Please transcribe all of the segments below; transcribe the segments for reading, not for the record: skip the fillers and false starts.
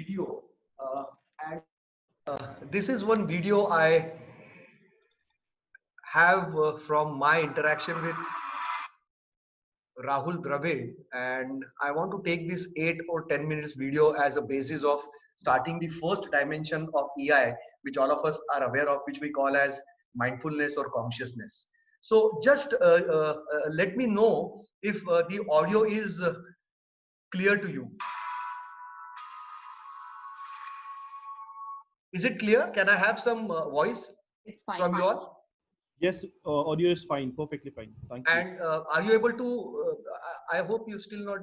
video, and this is one video I have from my interaction with Rahul Dravid, and I want to take this 8 or 10 minutes video as a basis of starting the first dimension of EI, which all of us are aware of, which we call as mindfulness or consciousness. So just let me know if the audio is clear to you. Is it clear? Can I have some voice from you all? Yes, audio is fine, perfectly fine. Thank you. And are you able to? I hope you still not.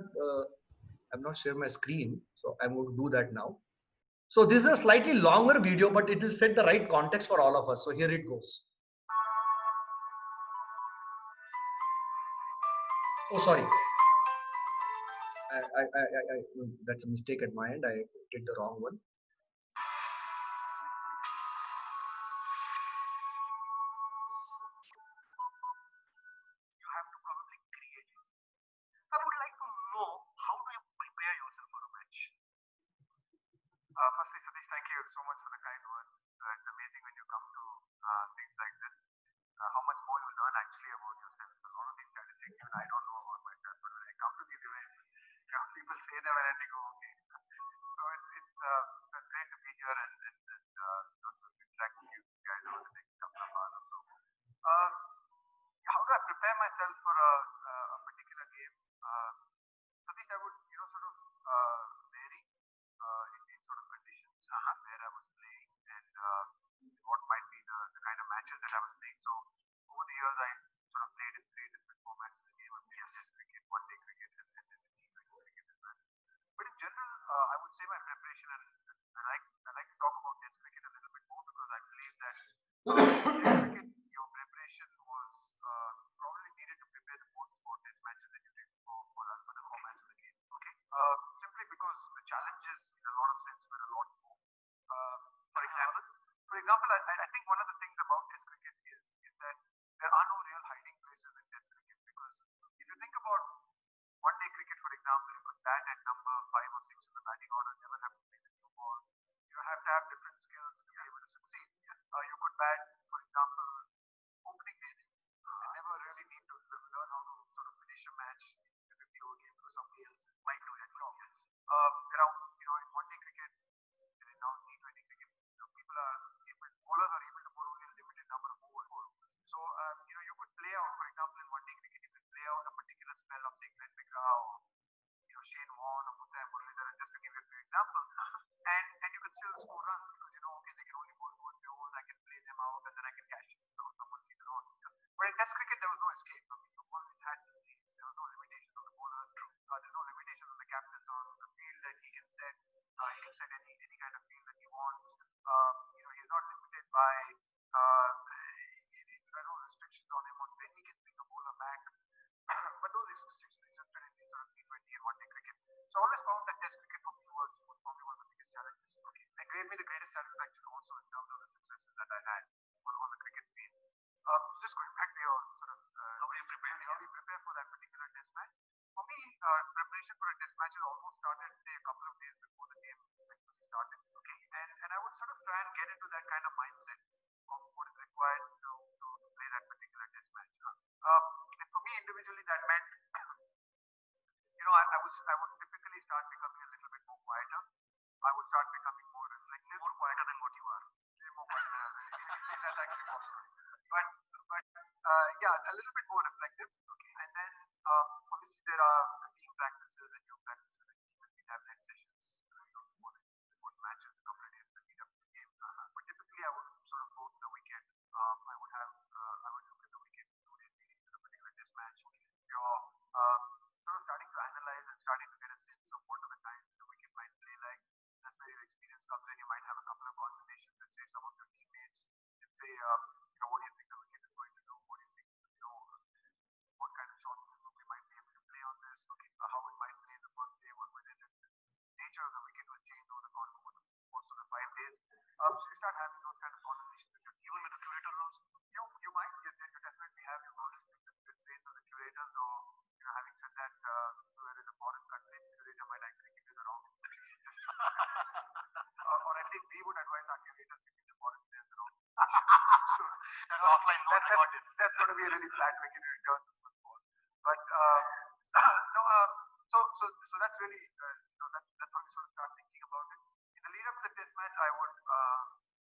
I'm not sharing my screen, so I'm going to do that now. So this is a slightly longer video, but it will set the right context for all of us. So here it goes. Oh, sorry. That's a mistake at my end. I did the wrong one. You have to probably create it. I would like to know, how do you prepare yourself for a match? Firstly, Satish, thank you so much for the kind words. It's amazing when you come to things like this, how much more you learn actually about yourself. A lot of these statistics even I don't know about myself, but when I come to these events, people say them and I go, okay. So it's great to be here and not to interact with you guys over the next couple of hours or so. How do I prepare myself for a particular game? Satish, I would sort of vary in sort of conditions where I was playing and what might be the kind of matches that I was playing. So over the years, I sort of played in 3 different formats of the game. I played Test cricket, one-day cricket, and then the T20 cricket as well. But in general, I would say my preparation, and I like to talk about Test cricket a little bit more because I believe that Test cricket, your preparation was probably needed to prepare the most for Test matches that you did for the formats of the game. Okay. Simply because the challenges, in a lot of sense, were a lot more. For example, I think one of the things about Test cricket is that there are no real hiding places in Test cricket, because if you think about one-day cricket, for example, you could bat at number 5 or 6 in the batting order, never have to play the new ball. You have to have different skills to be able to succeed. You could bat, for example, opening innings and never really need to learn how to sort of finish a match in a pure game because somebody else might do that job. In one-day cricket, and now T20 cricket, bowlers are able to bowl only a limited number of overs. So, you could play out, for example, in one-day cricket, you could play out a particular spell of, say, Glenn McGrath or Shane Warne or Muthiah Muralitharan, just to give you a few examples, and you could still score runs because okay, they can only bowl 2 or 3 overs. I can play them out and then I can cash someone later on. But in Test cricket, there was no escape. I mean, you always had to play. There was no limitations on the bowler. There's no limitations on the captains on the field that he can set. He can set any kind of field that he wants. He's not limited by there are no restrictions on him on when he can bring a bowler back. But those restrictions existed in sort of T20 and one-day cricket. So I always found that Test cricket for me was probably one of the biggest challenges. Okay, and gave me the greatest satisfaction also in terms of the successes that I had on the cricket field. Just going back to your sort of how do you prepare for that particular Test match? For me, preparation for a Test match has almost started, say, a couple of days before the game actually started. Okay, and I would sort of try and get into that kind of mindset of what is required to play that particular Test match. And for me individually, that meant I would typically start becoming a little bit more quieter. I would start becoming more reflective. More quieter than what you are. More quieter. That's actually possible. But yeah, a little bit more reflective. Okay, and then obviously there are the team practices and your practices and we have net sessions before the matches, a couple of days in the lead up to the game. But typically I would sort of go to the weekend. I would look at the weekend 2 days leading to the particular Test match. You're sort of starting to analyze and starting to get a sense of what are the times the wicket might play like. That's where your experience comes in. You might have a couple of conversations with, say, some of your teammates and say, what do you think the wicket is going to do? What do you think, what kind of shot we might be able to play on this? Okay, how it might play in the first day, what whether the nature of the wicket will change over the course of the 5 days. So you start having those kind of conversations with your team. Even with the curator roles, you might definitely have your conversations with trains of the curators, or having said that, we're in a foreign country, the curator might actually give you the wrong information. that's going to be a really flat wicket in return to football. But no, so that's really that's how we sort of start thinking about it. In the lead up to the test match, I would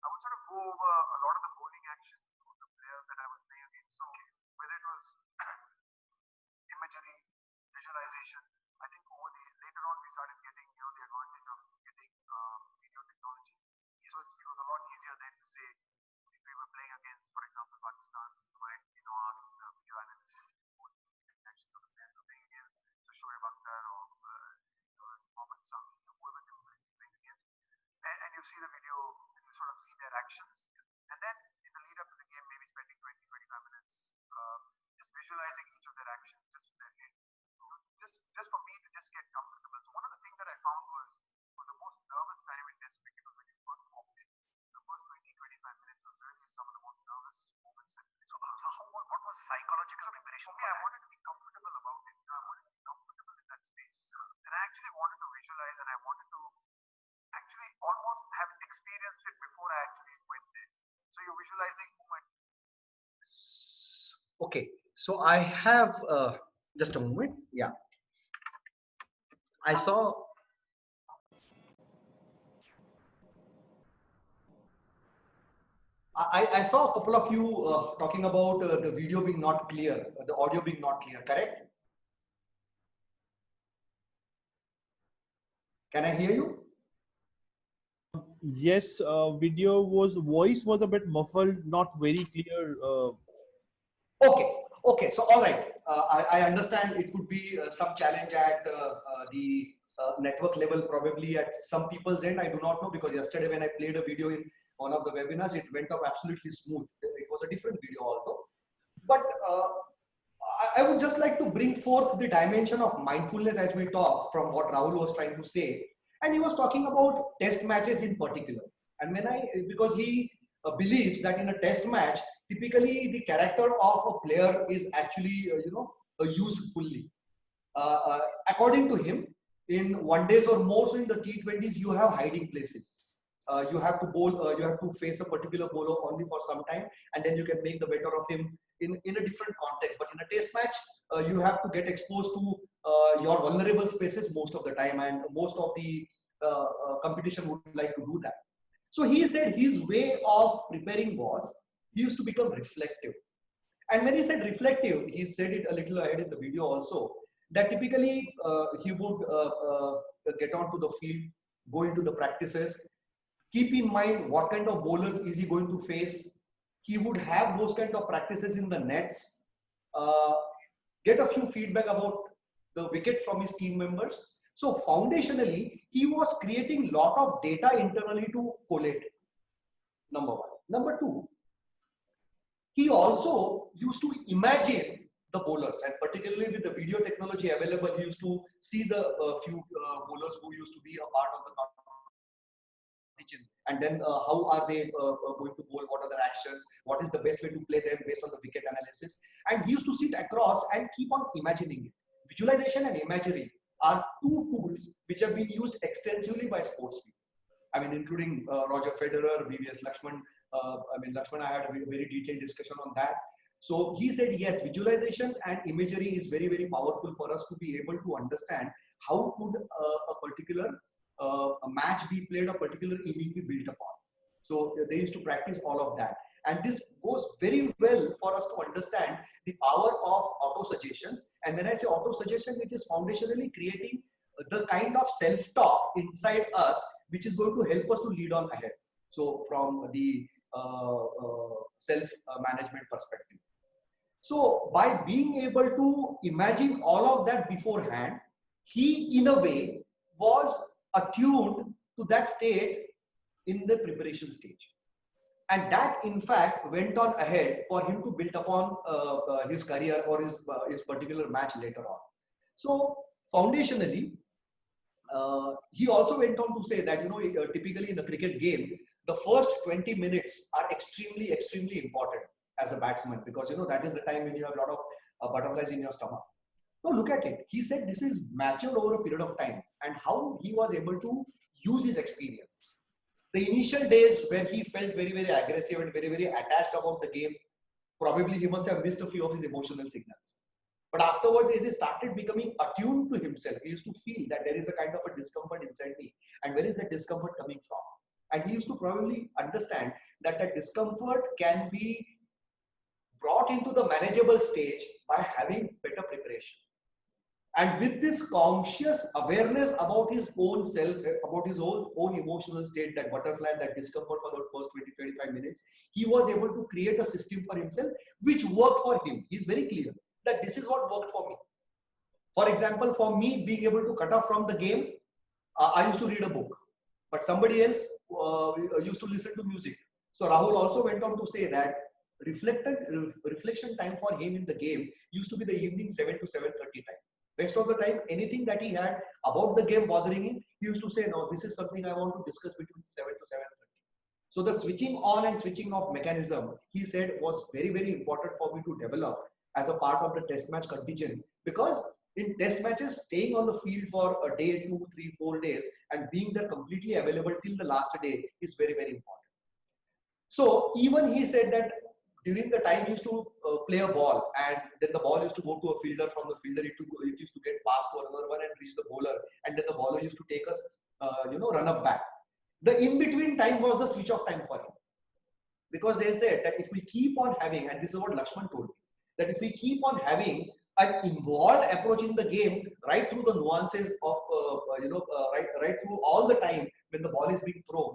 sort of go over a lot of the bowling actions of the players that I was playing against. So whether it was imagery, visualization, I think later on we started getting the advantage of getting video technology. So it was a lot easier then to say if we were playing against, for example, Pakistan, you might ask the video analyst what actions of the players were playing against, so Shoaib Akhtar or Mohammad Sami, whoever they were playing against, and you see the video and you sort of see their actions, and then in the lead up to the game, maybe spending 20-25 minutes just visualizing each of their actions, just for me to just get comfortable. So one of the things that I found was the most nervous time in test cricket was when you first walked in. The first 20-25 minutes was really some of the most nervous moments. So what was psychological preparation? For me, I wanted to be comfortable about it. I wanted to be comfortable in that space. And I actually wanted to visualize, and I wanted to actually almost have experienced it before I actually went there. So you're visualizing movement. Okay, so I have just a moment. Yeah, I saw. I saw a couple of you talking about the video being not clear, the audio being not clear, correct? Can I hear you? Yes, voice was a bit muffled, not very clear. Okay. So all right, I understand it could be some challenge at the network level, probably at some people's end. I do not know, because yesterday when I played a video in one of the webinars, it went up absolutely smooth. It was a different video also, but I would just like to bring forth the dimension of mindfulness as we talk from what Rahul was trying to say. And he was talking about test matches in particular. And because he believes that in a test match, typically the character of a player is actually, used fully. According to him, in one days or more, so in the T20s, you have hiding places. You have to bowl, you have to face a particular bowler only for some time, and then you can make the better of him in a different context. But in a test match, you have to get exposed to your vulnerable spaces most of the time, and most of the competition would like to do that. So he said his way of preparing was, he used to become reflective. And when he said reflective, he said it a little ahead in the video also, that typically he would get onto the field, go into the practices, keep in mind what kind of bowlers is he going to face. He would have those kind of practices in the nets, get a few feedback about the wicket from his team members. So foundationally, he was creating a lot of data internally to collate. Number one. Number two, he also used to imagine the bowlers, and particularly with the video technology available, he used to see the few bowlers who used to be a part of the competition, and then how are they going to bowl, what are their actions, what is the best way to play them based on the wicket analysis. And he used to sit across and keep on imagining it. Visualization and imagery are two tools which have been used extensively by sportsmen. I mean, including Roger Federer, VVS Lakshman. Lakshman, I had a very detailed discussion on that. So he said, yes, visualization and imagery is very, very powerful for us to be able to understand how could a particular a match be played, a particular inning be built upon. So they used to practice all of that. And this goes very well for us to understand the power of auto-suggestions. And when I say auto-suggestion, it is foundationally creating the kind of self-talk inside us, which is going to help us to lead on ahead. So from the self-management perspective. So by being able to imagine all of that beforehand, he in a way was attuned to that state in the preparation stage. And that in fact went on ahead for him to build upon his career or his particular match later on. So foundationally, he also went on to say that, typically in the cricket game, the first 20 minutes are extremely, extremely important as a batsman, because that is the time when you have a lot of butterflies in your stomach. Now look at it. He said this is matured over a period of time, and how he was able to use his experience. The initial days when he felt very, very aggressive and very, very attached about the game, Probably he must have missed a few of his emotional signals. But afterwards, as he started becoming attuned to himself, he used to feel that there is a kind of a discomfort inside me. And where is that discomfort coming from? And he used to probably understand that that discomfort can be brought into the manageable stage by having better preparation. And with this conscious awareness about his own self, about his own emotional state, that butterfly, that discomfort for the first 20-25 minutes, he was able to create a system for himself which worked for him. He's very clear that this is what worked for me. For example, for me, being able to cut off from the game, I used to read a book, but somebody else used to listen to music. So Rahul also went on to say that reflection time for him in the game used to be the evening 7 to 7:30 time. Rest of the time, anything that he had about the game bothering him, he used to say, no, this is something I want to discuss between 7 to 7:30. So the switching on and switching off mechanism, he said, was very, very important for me to develop as a part of the test match contingent, because in test matches, staying on the field for a day, 2, 3, 4 days and being there completely available till the last day is very, very important. So even he said that during the time he used to play a ball, and then the ball used to go to a fielder. From the fielder, it used to get passed to another one and reach the bowler, and then the bowler used to take us, run up back. The in-between time was the switch off time for him, because they said that if we keep on having, and this is what Lakshman told me, that if we keep on having an involved approach in the game, right through the nuances of, right through all the time when the ball is being thrown,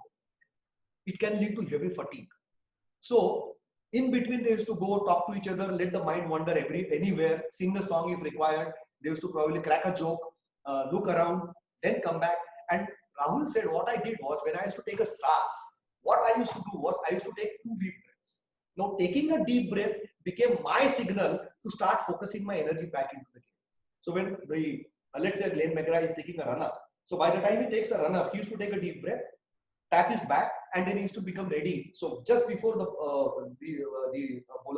it can lead to heavy fatigue. So in between, they used to go talk to each other, let the mind wander anywhere, sing a song if required. They used to probably crack a joke, look around, then come back. And Rahul said, what I did was, when I used to take a stance, what I used to do was, I used to take 2 deep breaths. Now, taking a deep breath became my signal to start focusing my energy back into the game. So when let's say Glenn McGrath is taking a run-up, so by the time he takes a run-up, he used to take a deep breath, tap his back, and then he used to become ready. So just before the bowler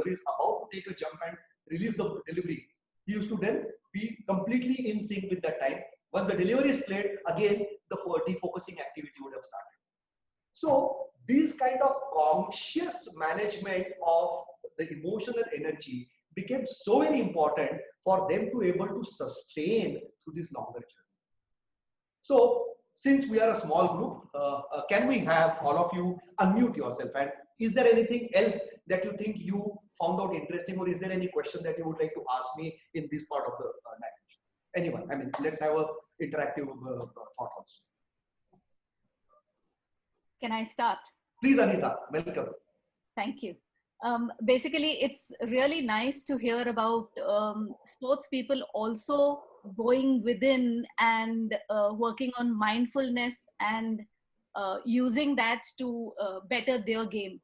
is about to take a jump and release the delivery, he used to then be completely in sync with that time. Once the delivery is played, again the defocusing activity would have started. So this kind of conscious management of the emotional energy became so very important for them to able to sustain through this longer journey. So since we are a small group, can we have all of you unmute yourself? And is there anything else that you think you found out interesting, or is there any question that you would like to ask me in this part of the language? Anyone? I mean, let's have a interactive thought also. Can I start? Please, Anita, welcome. Thank you. Basically, it's really nice to hear about sports people also going within and working on mindfulness and using that to better their game.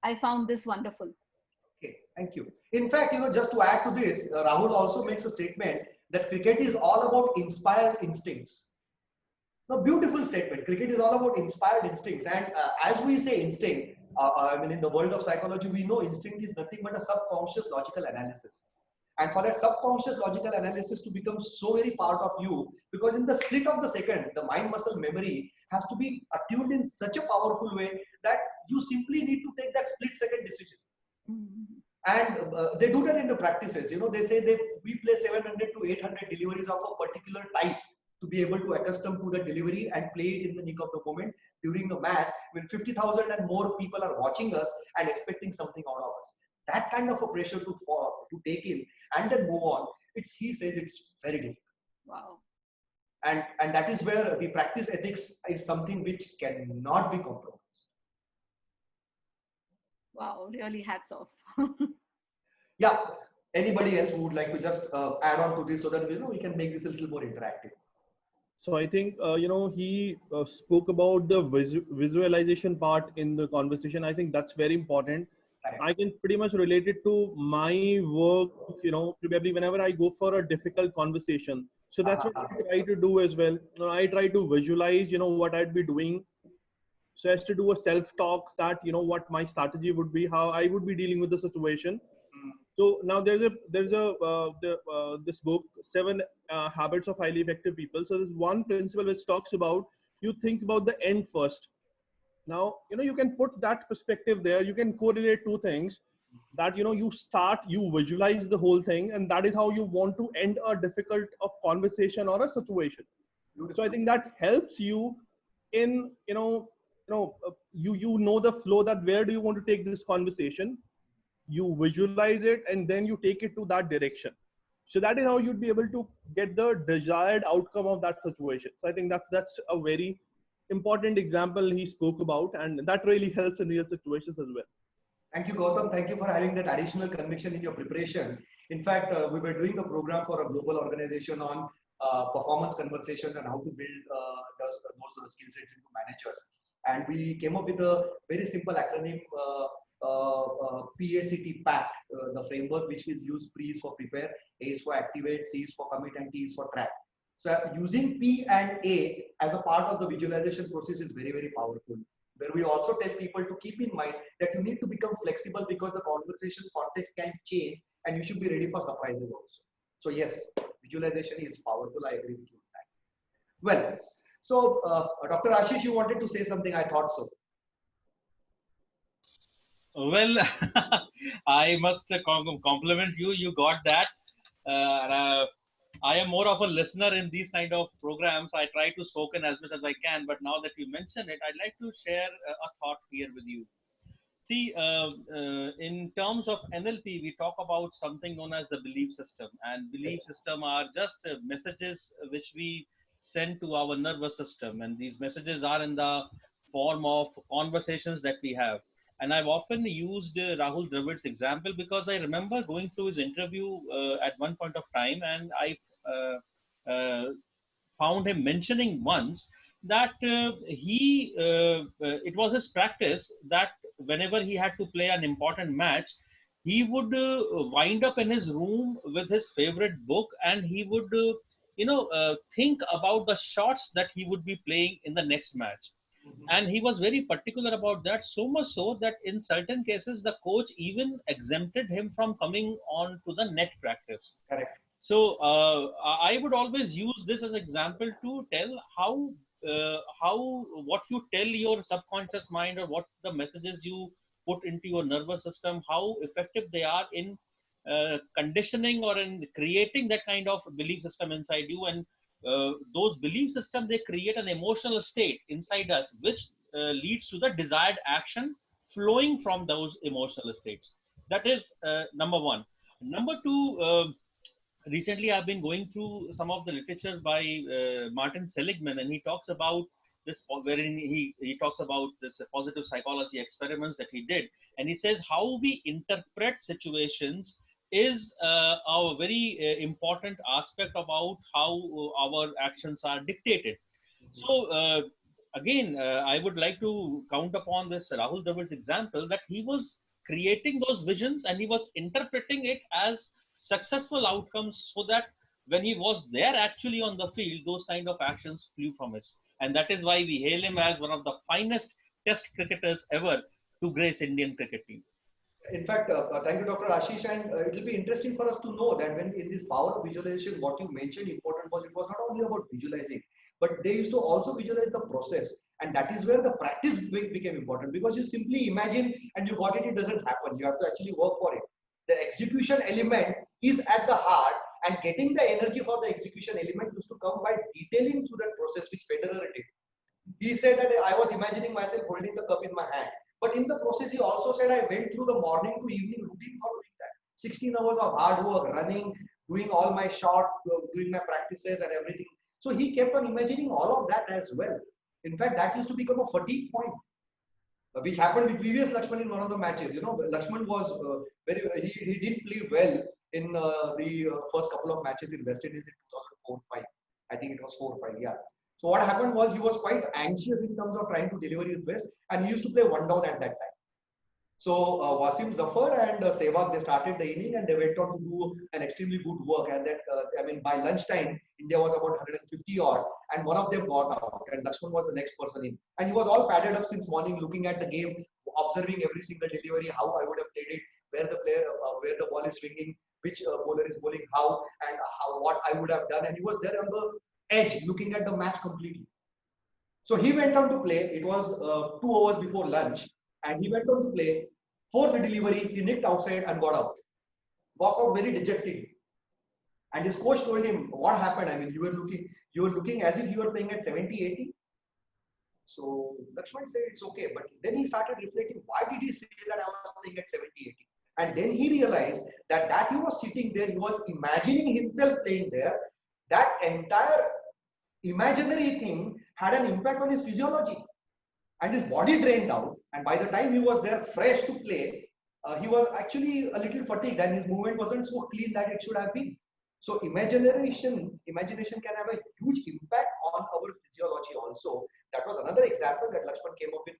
I found this wonderful. Okay, thank you. In fact, just to add to this, Rahul also makes a statement that cricket is all about inspired instincts. So beautiful statement. Cricket is all about inspired instincts. And as we say instinct, I mean, in the world of psychology, we know instinct is nothing but a subconscious logical analysis. And for that subconscious logical analysis to become so very part of you, because in the split of the second, the mind muscle memory has to be attuned in such a powerful way that you simply need to take that split second decision. And they do that in the practices. They say we play 700 to 800 deliveries of a particular type to be able to accustom to the delivery and play it in the nick of the moment during the match when 50,000 and more people are watching us and expecting something out of us. That kind of a pressure to take in and then move on, he says it's very difficult. Wow. And that is where the practice ethics is something which cannot be compromised. Wow, really hats off. Yeah. Anybody else who would like to just add on to this so that we can make this a little more interactive? So I think, he spoke about the visualization part in the conversation. I think that's very important. Right. I can pretty much relate it to my work, probably whenever I go for a difficult conversation. So that's what I try to do as well. I try to visualize, what I'd be doing. So as to do a self-talk that, what my strategy would be, how I would be dealing with the situation. So now there's this book, 7 Habits of Highly Effective People. So there's one principle which talks about, you think about the end first. Now, you can put that perspective there. You can correlate 2 things. that you visualize the whole thing, and that is how you want to end a difficult conversation or a situation. So I think that helps you in you know the flow, that where do you want to take this conversation, you visualize it, and then you take it to that direction. So that is how you'd be able to get the desired outcome of that situation. So I think that's a very important example he spoke about, and that really helps in real situations as well. Thank you, Gautam. Thank you for having that additional conviction in your preparation. In fact, we were doing a program for a global organization on performance conversations and how to build those sort of skill sets into managers. And we came up with a very simple acronym, PACT, PACT, the framework which is used. P is for prepare, A is for activate, C is for commit, and T is for track. So using P and A as a part of the visualization process is very, very powerful. Where we also tell people to keep in mind that you need to become flexible because the conversation context can change and you should be ready for surprises also. So yes, visualization is powerful. I agree with you on that. Well, so Dr. Ashish, you wanted to say something. I thought so. Well, I must compliment you. You got that. I am more of a listener in these kind of programs. I try to soak in as much as I can. But now that you mention it, I'd like to share a thought here with you. See, in terms of NLP, we talk about something known as the belief system. And belief system are just messages which we send to our nervous system. And these messages are in the form of conversations that we have. And I've often used Rahul Dravid's example because I remember going through his interview at one point of time, and I found him mentioning once that it was his practice that whenever he had to play an important match, he would wind up in his room with his favorite book, and he would think about the shots that he would be playing in the next match. And he was very particular about that, so much so that in certain cases the coach even exempted him from coming on to the net practice. Correct. So I would always use this as an example to tell how what you tell your subconscious mind, or what the messages you put into your nervous system, how effective they are in conditioning or in creating that kind of belief system inside you. And those belief systems, they create an emotional state inside us, which leads to the desired action flowing from those emotional states. That is number one. Number two, recently I've been going through some of the literature by Martin Seligman, and he talks about this, wherein he talks about this positive psychology experiments that he did. And he says how we interpret situations is a very important aspect about how our actions are dictated. So again, I would like to count upon this Rahul Dravid's example, that he was creating those visions and he was interpreting it as successful outcomes, so that when he was there actually on the field, those kind of actions flew from us. And that is why we hail him as one of the finest test cricketers ever to grace Indian cricket team. In fact, thank you, Dr. Ashish. And it will be interesting for us to know that when in this power of visualization, what you mentioned important was, it was not only about visualizing, but they used to also visualize the process. And that is where the practice became important, because you simply imagine and you got it, it doesn't happen. You have to actually work for it. The execution element is at the heart, and getting the energy for the execution element used to come by detailing through that process, which Federer did. He said that I was imagining myself holding the cup in my hand. But in the process, he also said I went through the morning to evening routine for doing that. 16 hours of hard work, running, doing all my shot, doing my practices and everything. So he kept on imagining all of that as well. In fact, that used to become a fatigue point, which happened with VVS Lakshman in one of the matches. You know, Lakshman was he didn't play well in the first couple of matches in West Indies in 2004-5. I think it was 4-5, yeah. So what happened was he was quite anxious in terms of trying to deliver his best, and he used to play one down at that time. So Wasim Zafar and Sehwag, they started the inning and they went on to do an extremely good work. And that by lunchtime, India was about 150 odd, and one of them got out, and Lakshman was the next person in. And he was all padded up since morning, looking at the game, observing every single delivery, how I would have played it, where the ball is swinging, which bowler is bowling how, and what I would have done. And he was there on the edge, looking at the match completely. So he went on to play. It was 2 hours before lunch, and he went on to play. Fourth delivery, he nicked outside and got out. Walked out very dejected. And his coach told him, what happened? I mean, you were looking as if you were playing at 70, 80. So Lakshman said it's okay. But then he started reflecting, why did he say that I was playing at 70, 80? And then he realized that he was sitting there, he was imagining himself playing there. That entire imaginary thing had an impact on his physiology. And his body drained out. And by the time he was there fresh to play, he was actually a little fatigued and his movement wasn't so clean that it should have been. So imagination can have a huge impact on our physiology also. That was another example that Lakshman came up with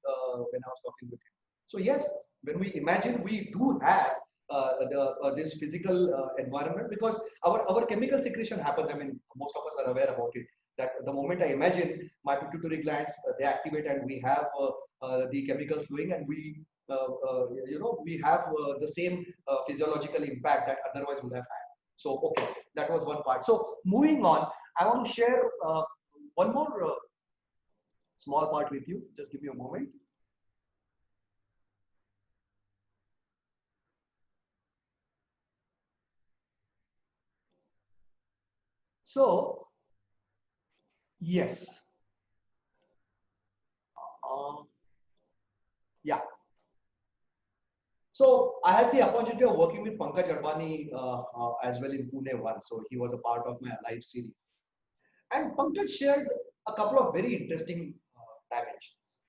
when I was talking with him. So yes, when we imagine, we do have this physical environment, because our chemical secretion happens. I mean, most of us are aware about it. That the moment I imagine, my pituitary glands they activate and we have the chemicals flowing, and we we have the same physiological impact that otherwise would have had. So okay, that was one part. So moving on, I want to share one more small part with you. Just give me a moment. So yes, yeah. So I had the opportunity of working with Pankaj Advani as well in Pune once. So he was a part of my live series. And Pankaj shared a couple of very interesting dimensions.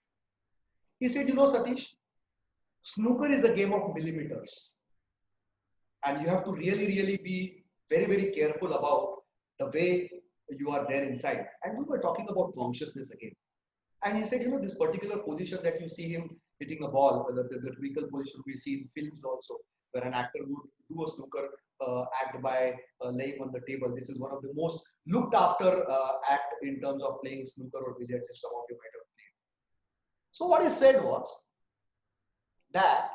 He said, Satish, snooker is a game of millimeters. And you have to really, really be very, very careful about the way you are there inside. And we were talking about consciousness again. And he said, this particular position that you see him hitting a ball, the typical position we see in films also, where an actor would do a snooker act by laying on the table. This is one of the most looked after act in terms of playing snooker or billiards, if some of you might have played. So what he said was that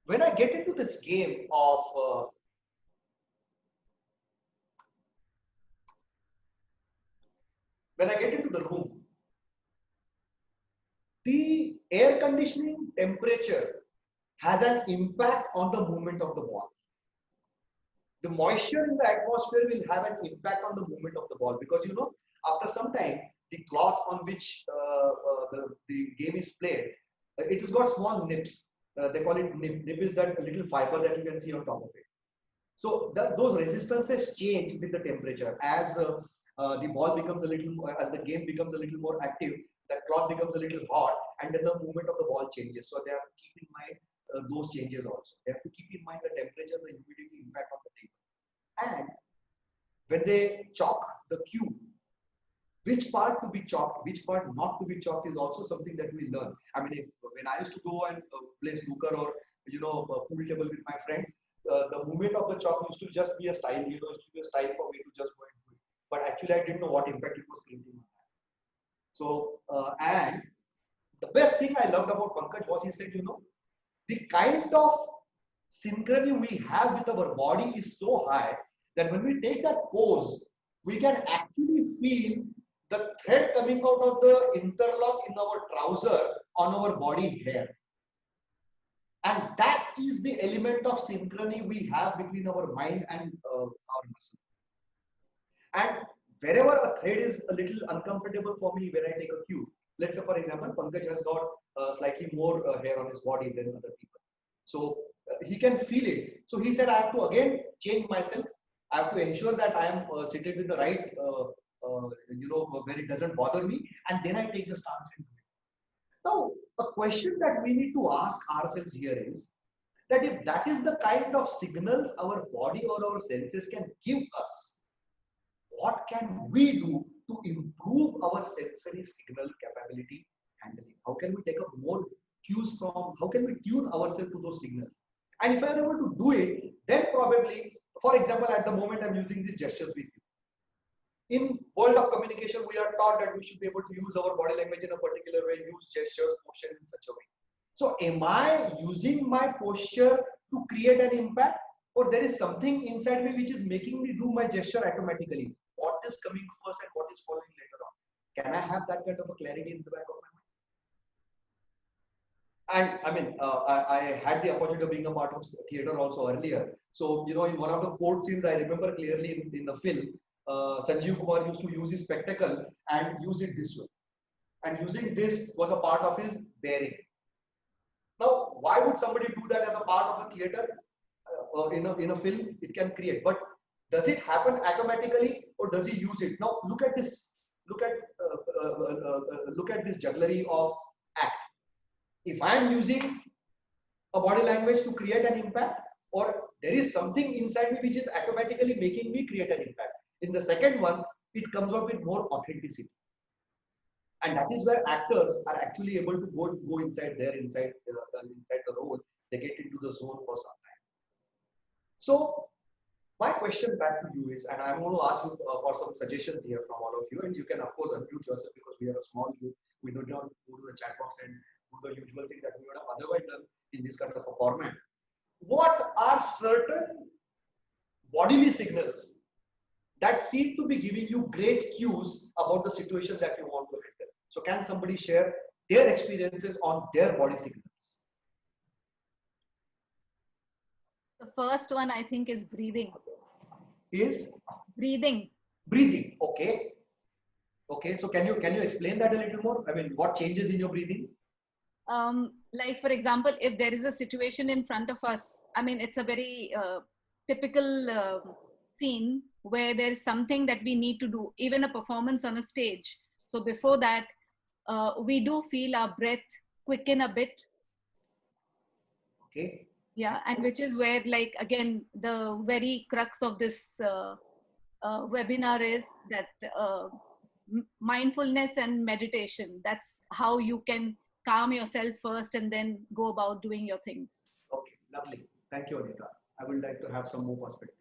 when I get into this game of when I get into the room, the air conditioning temperature has an impact on the movement of the ball. The moisture in the atmosphere will have an impact on the movement of the ball, because after some time the cloth on which the game is played, it has got small nips. They call it nip. Nip is that little fiber that you can see on top of it. So those resistances change with the temperature as the ball becomes a little more, as the game becomes a little more active. The cloth becomes a little hot, and then the movement of the ball changes. So they have to keep in mind those changes also. They have to keep in mind the temperature, the humidity impact on the table. And when they chalk the cue, which part to be chalked, which part not to be chalked is also something that we learn. I mean, when I used to go and play snooker or pool table with my friends, the movement of the chalk used to just be a style. It used to be a style for me to just go and do it. But actually, I didn't know what impact it was creating on that. So, and the best thing I loved about Pankaj was he said, the kind of synchrony we have with our body is so high that when we take that pose, we can actually feel the thread coming out of the interlock in our trouser on our body hair. And that is the element of synchrony we have between our mind and our muscle. And wherever a thread is a little uncomfortable for me when I take a cue, let's say for example, Pankaj has got slightly more hair on his body than other people. So he can feel it. So he said, I have to again change myself. I have to ensure that I am seated in the right, where it doesn't bother me. And then I take the stance into it. Now, a question that we need to ask ourselves here is that if that is the kind of signals our body or our senses can give us, what can we do to improve our sensory signal capability handling? How can we take up more cues from, how can we tune ourselves to those signals? And if I'm able to do it, then probably, for example, at the moment I'm using these gestures with you. In world of communication, we are taught that we should be able to use our body language in a particular way, use gestures, posture in such a way. So am I using my posture to create an impact, or there is something inside me which is making me do my gesture automatically? What is coming first and what is following later on? Can I have that kind of a clarity in the back of my mind? And I mean, I had the opportunity of being a part of theater also earlier. So, you know, in one of the court scenes, I remember clearly in the film, Sanjeev Kumar used to use his spectacle and use it this way. And using this was a part of his bearing. Now, why would somebody do that as a part of a theater in a film? It can create, but does it happen automatically or does he use it? Now, look at this. Look at this jugglery of act. If I am using a body language to create an impact, or there is something inside me which is automatically making me create an impact. In the second one, it comes out with more authenticity. And that is where actors are actually able to go inside the role. They get into the zone for some time. So my question back to you is, and I'm going to ask you for some suggestions here from all of you, and you can of course unmute yourself because we are a small group. We do not go to the chat box and do the usual thing that we would have otherwise done in this kind of a format. What are certain bodily signals that seem to be giving you great cues about the situation that you want to handle? So can somebody share their experiences on their body signals? The first one I think is breathing. Is Breathing. breathing. Okay. Okay. So can you explain that a little more? I mean, what changes in your breathing? Like for example, if there is a situation in front of us, I mean, it's a very typical scene where there is something that we need to do, even a performance on a stage. So before that, we do feel our breath quicken a bit. Okay. Yeah, and which is where, like, again, the very crux of this webinar is that mindfulness and meditation. That's how you can calm yourself first and then go about doing your things. Okay. Lovely. Thank you, Anita. I would like to have some more perspectives.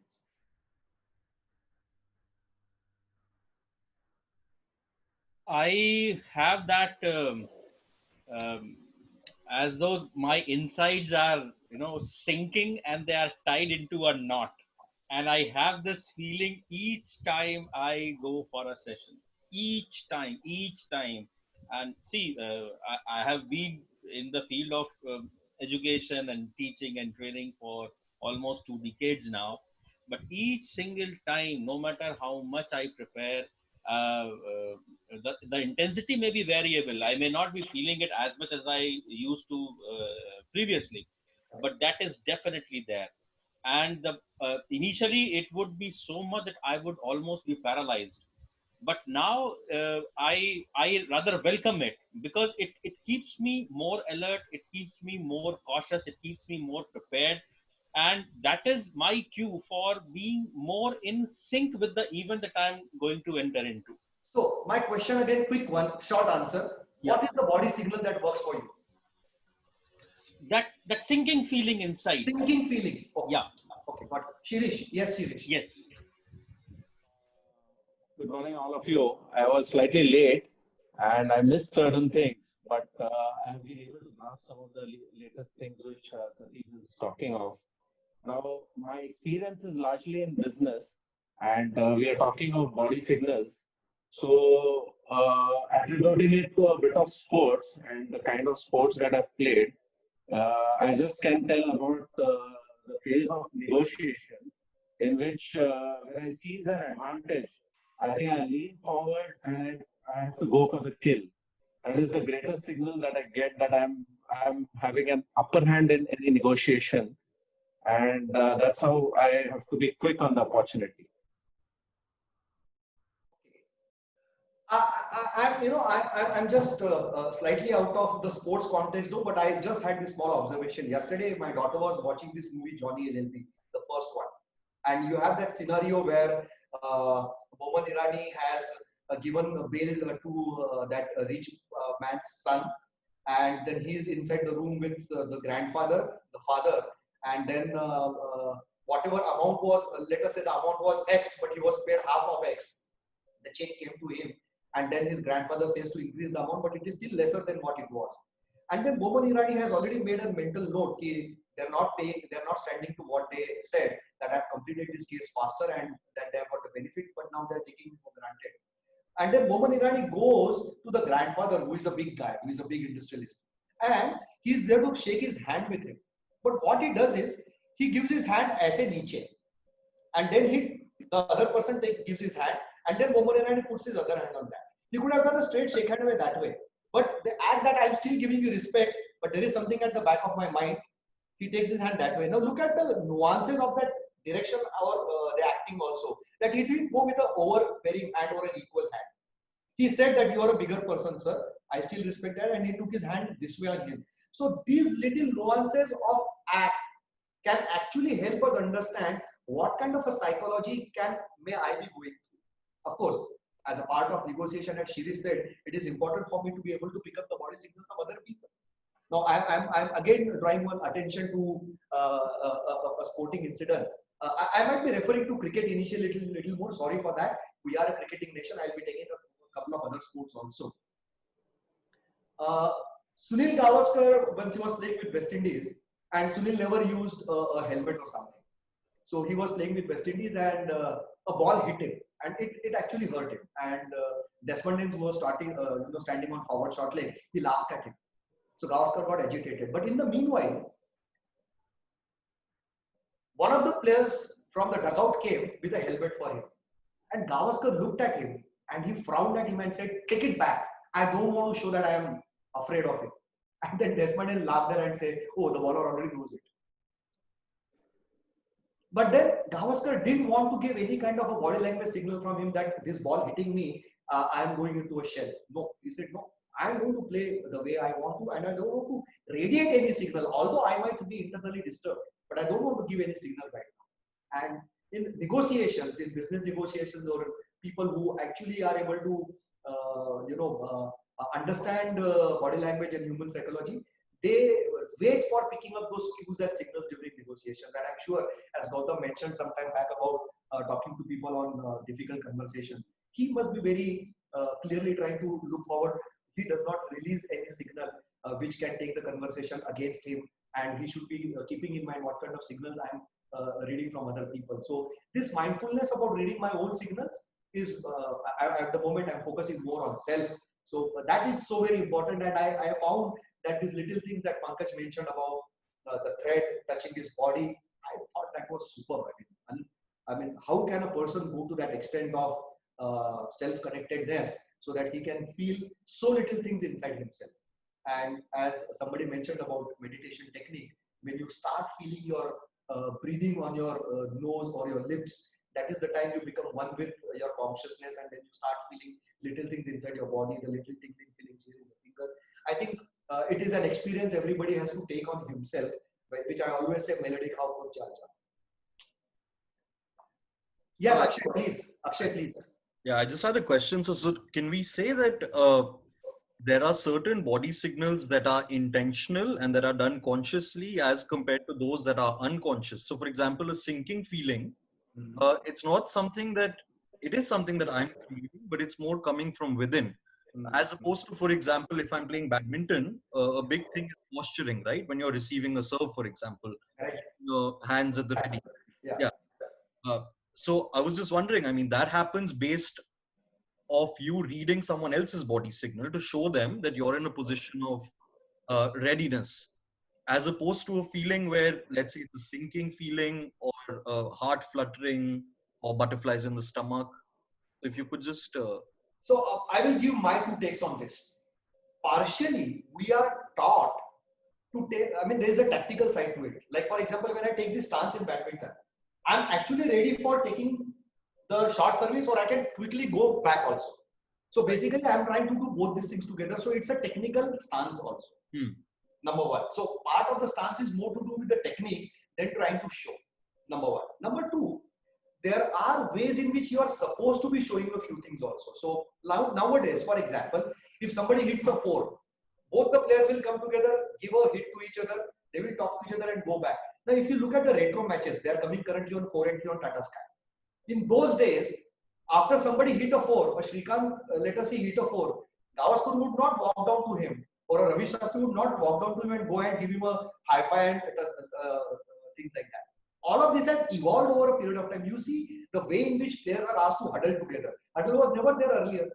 I have that as though my insides are, sinking and they are tied into a knot. And I have this feeling each time I go for a session, each time. And see, I have been in the field of education and teaching and training for almost 2 decades now. But each single time, no matter how much I prepare, the intensity may be variable. I may not be feeling it as much as I used to previously, but that is definitely there. And initially, it would be so much that I would almost be paralyzed. But now I rather welcome it because it keeps me more alert, it keeps me more cautious, it keeps me more prepared, and that is my cue for being more in sync with the event that I'm going to enter into. So my question again, quick one, short answer. Yeah. What is the body signal that works for you? That sinking feeling inside. Sinking feeling. Okay. Yeah. Okay, got it. Shirish. Yes, Shirish. Yes. Good morning, all of you. I was slightly late and I missed certain things, but I've been able to grasp some of the latest things which Satish is talking of. Now, my experience is largely in business, and we are talking of body signals. So, attributing it to a bit of sports and the kind of sports that I've played, I just can tell about the phase of negotiation in which when I seize an advantage, I think I lean forward and I have to go for the kill. That is the greatest signal that I get that I'm having an upper hand in any negotiation, and that's how I have to be quick on the opportunity. I'm just slightly out of the sports context though, but I just had this small observation. Yesterday, my daughter was watching this movie, Johnny LLB, the first one. And you have that scenario where Boman Irani has given a bail to that rich man's son. And then he's inside the room with the grandfather, the father. And then whatever amount was, let us say the amount was X, but he was paid half of X. The check came to him. And then his grandfather says to increase the amount, but it is still lesser than what it was. And then Boman Irani has already made a mental note that they're not paying, they're not standing to what they said, that I've completed this case faster and that they've got the benefit, but now they're taking it for granted. And then Boman Irani goes to the grandfather, who is a big guy, who is a big industrialist. and he's there to shake his hand with him. But what he does is he gives his hand as a niche, and then the other person gives his hand, and then Momolenani puts his other hand on that. He could have done a straight shake hand away that way, but the act that I'm still giving you respect, but there is something at the back of my mind. He takes his hand that way. Now look at the nuances of that direction or the acting also. That he didn't go with an overbearing hand or an equal hand. He said that you are a bigger person, sir. I still respect that, and he took his hand this way on him. So these little nuances of act can actually help us understand what kind of a psychology may I be going through. Of course, as a part of negotiation, as Shirish said, it is important for me to be able to pick up the body signals of other people. Now, I'm again drawing one attention to a sporting incident. I might be referring to cricket initially little more. Sorry for that. We are a cricketing nation. I'll be taking a couple of other sports also. Sunil Gavaskar, once he was playing with West Indies, and Sunil never used a helmet or something. So he was playing with West Indies, and a ball hit him, and it actually hurt him. And Desmond Haynes was standing on forward short leg. He laughed at him. So Gavaskar got agitated. But in the meanwhile, one of the players from the dugout came with a helmet for him. And Gavaskar looked at him and he frowned at him and said, "Take it back. I don't want to show that I am afraid of it." And then Desmond Haynes laughed there and said, "Oh, the bowler already knows it." But then Gavaskar didn't want to give any kind of a body language signal from him that this ball hitting me, I am going into a shell. No, he said, "No. I'm going to play the way I want to, and I don't want to radiate any signal, although I might be internally disturbed, but I don't want to give any signal right now." And in negotiations, in business negotiations, or people who actually are able to, understand body language and human psychology, they wait for picking up those cues and signals during negotiations. And I'm sure, as Gautam mentioned some time back about talking to people on difficult conversations, he must be very clearly trying to look forward. He does not release any signal which can take the conversation against him, and he should be keeping in mind what kind of signals I'm reading from other people. So this mindfulness about reading my own signals is, at the moment, I'm focusing more on self. So that is so very important, and I found that these little things that Pankaj mentioned about the thread touching his body, I thought that was superb. I mean, how can a person go to that extent of self-connectedness so that he can feel so little things inside himself? And as somebody mentioned about meditation technique, when you start feeling your breathing on your nose or your lips, that is the time you become one with your consciousness, and then you start feeling little things inside your body, the little tingling feelings here in the finger. I think it is an experience everybody has to take on himself, which I always say, melody how to judge. Yes, Akshay, please. Akshay, please. Yeah, I just had a question. So can we say that there are certain body signals that are intentional and that are done consciously as compared to those that are unconscious? So for example, a sinking feeling, it's not something that, it is something that I'm creating, but it's more coming from within. As opposed to, for example, if I'm playing badminton, a big thing is posturing, right? When you're receiving a serve, for example, your hands at the ready. Yeah. So I was just wondering, I mean, that happens based of you reading someone else's body signal to show them that you're in a position of readiness, as opposed to a feeling where, let's say, it's a sinking feeling or heart fluttering or butterflies in the stomach. So if you could just... So I will give my two takes on this. Partially, we are taught to take, I mean, there is a tactical side to it. Like, for example, when I take this stance in badminton, I'm actually ready for taking the short service, or I can quickly go back also. So basically, I'm trying to do both these things together. So it's a technical stance also. Number one. So part of the stance is more to do with the technique than trying to show. Number one. Number two, there are ways in which you are supposed to be showing a few things also. So nowadays, for example, if somebody hits a 4, both the players will come together, give a hit to each other, they will talk to each other and go back. Now, if you look at the retro matches, they are coming currently on 4 and 3 on Tata Sky. In those days, after somebody hit a 4, Srikanth, let us say, hit a 4, Gavaskar would not walk down to him, or Ravi Shastri would not walk down to him and go and give him a high five and things like that. All of this has evolved over a period of time. You see the way in which players are asked to huddle together. Huddle was never there earlier.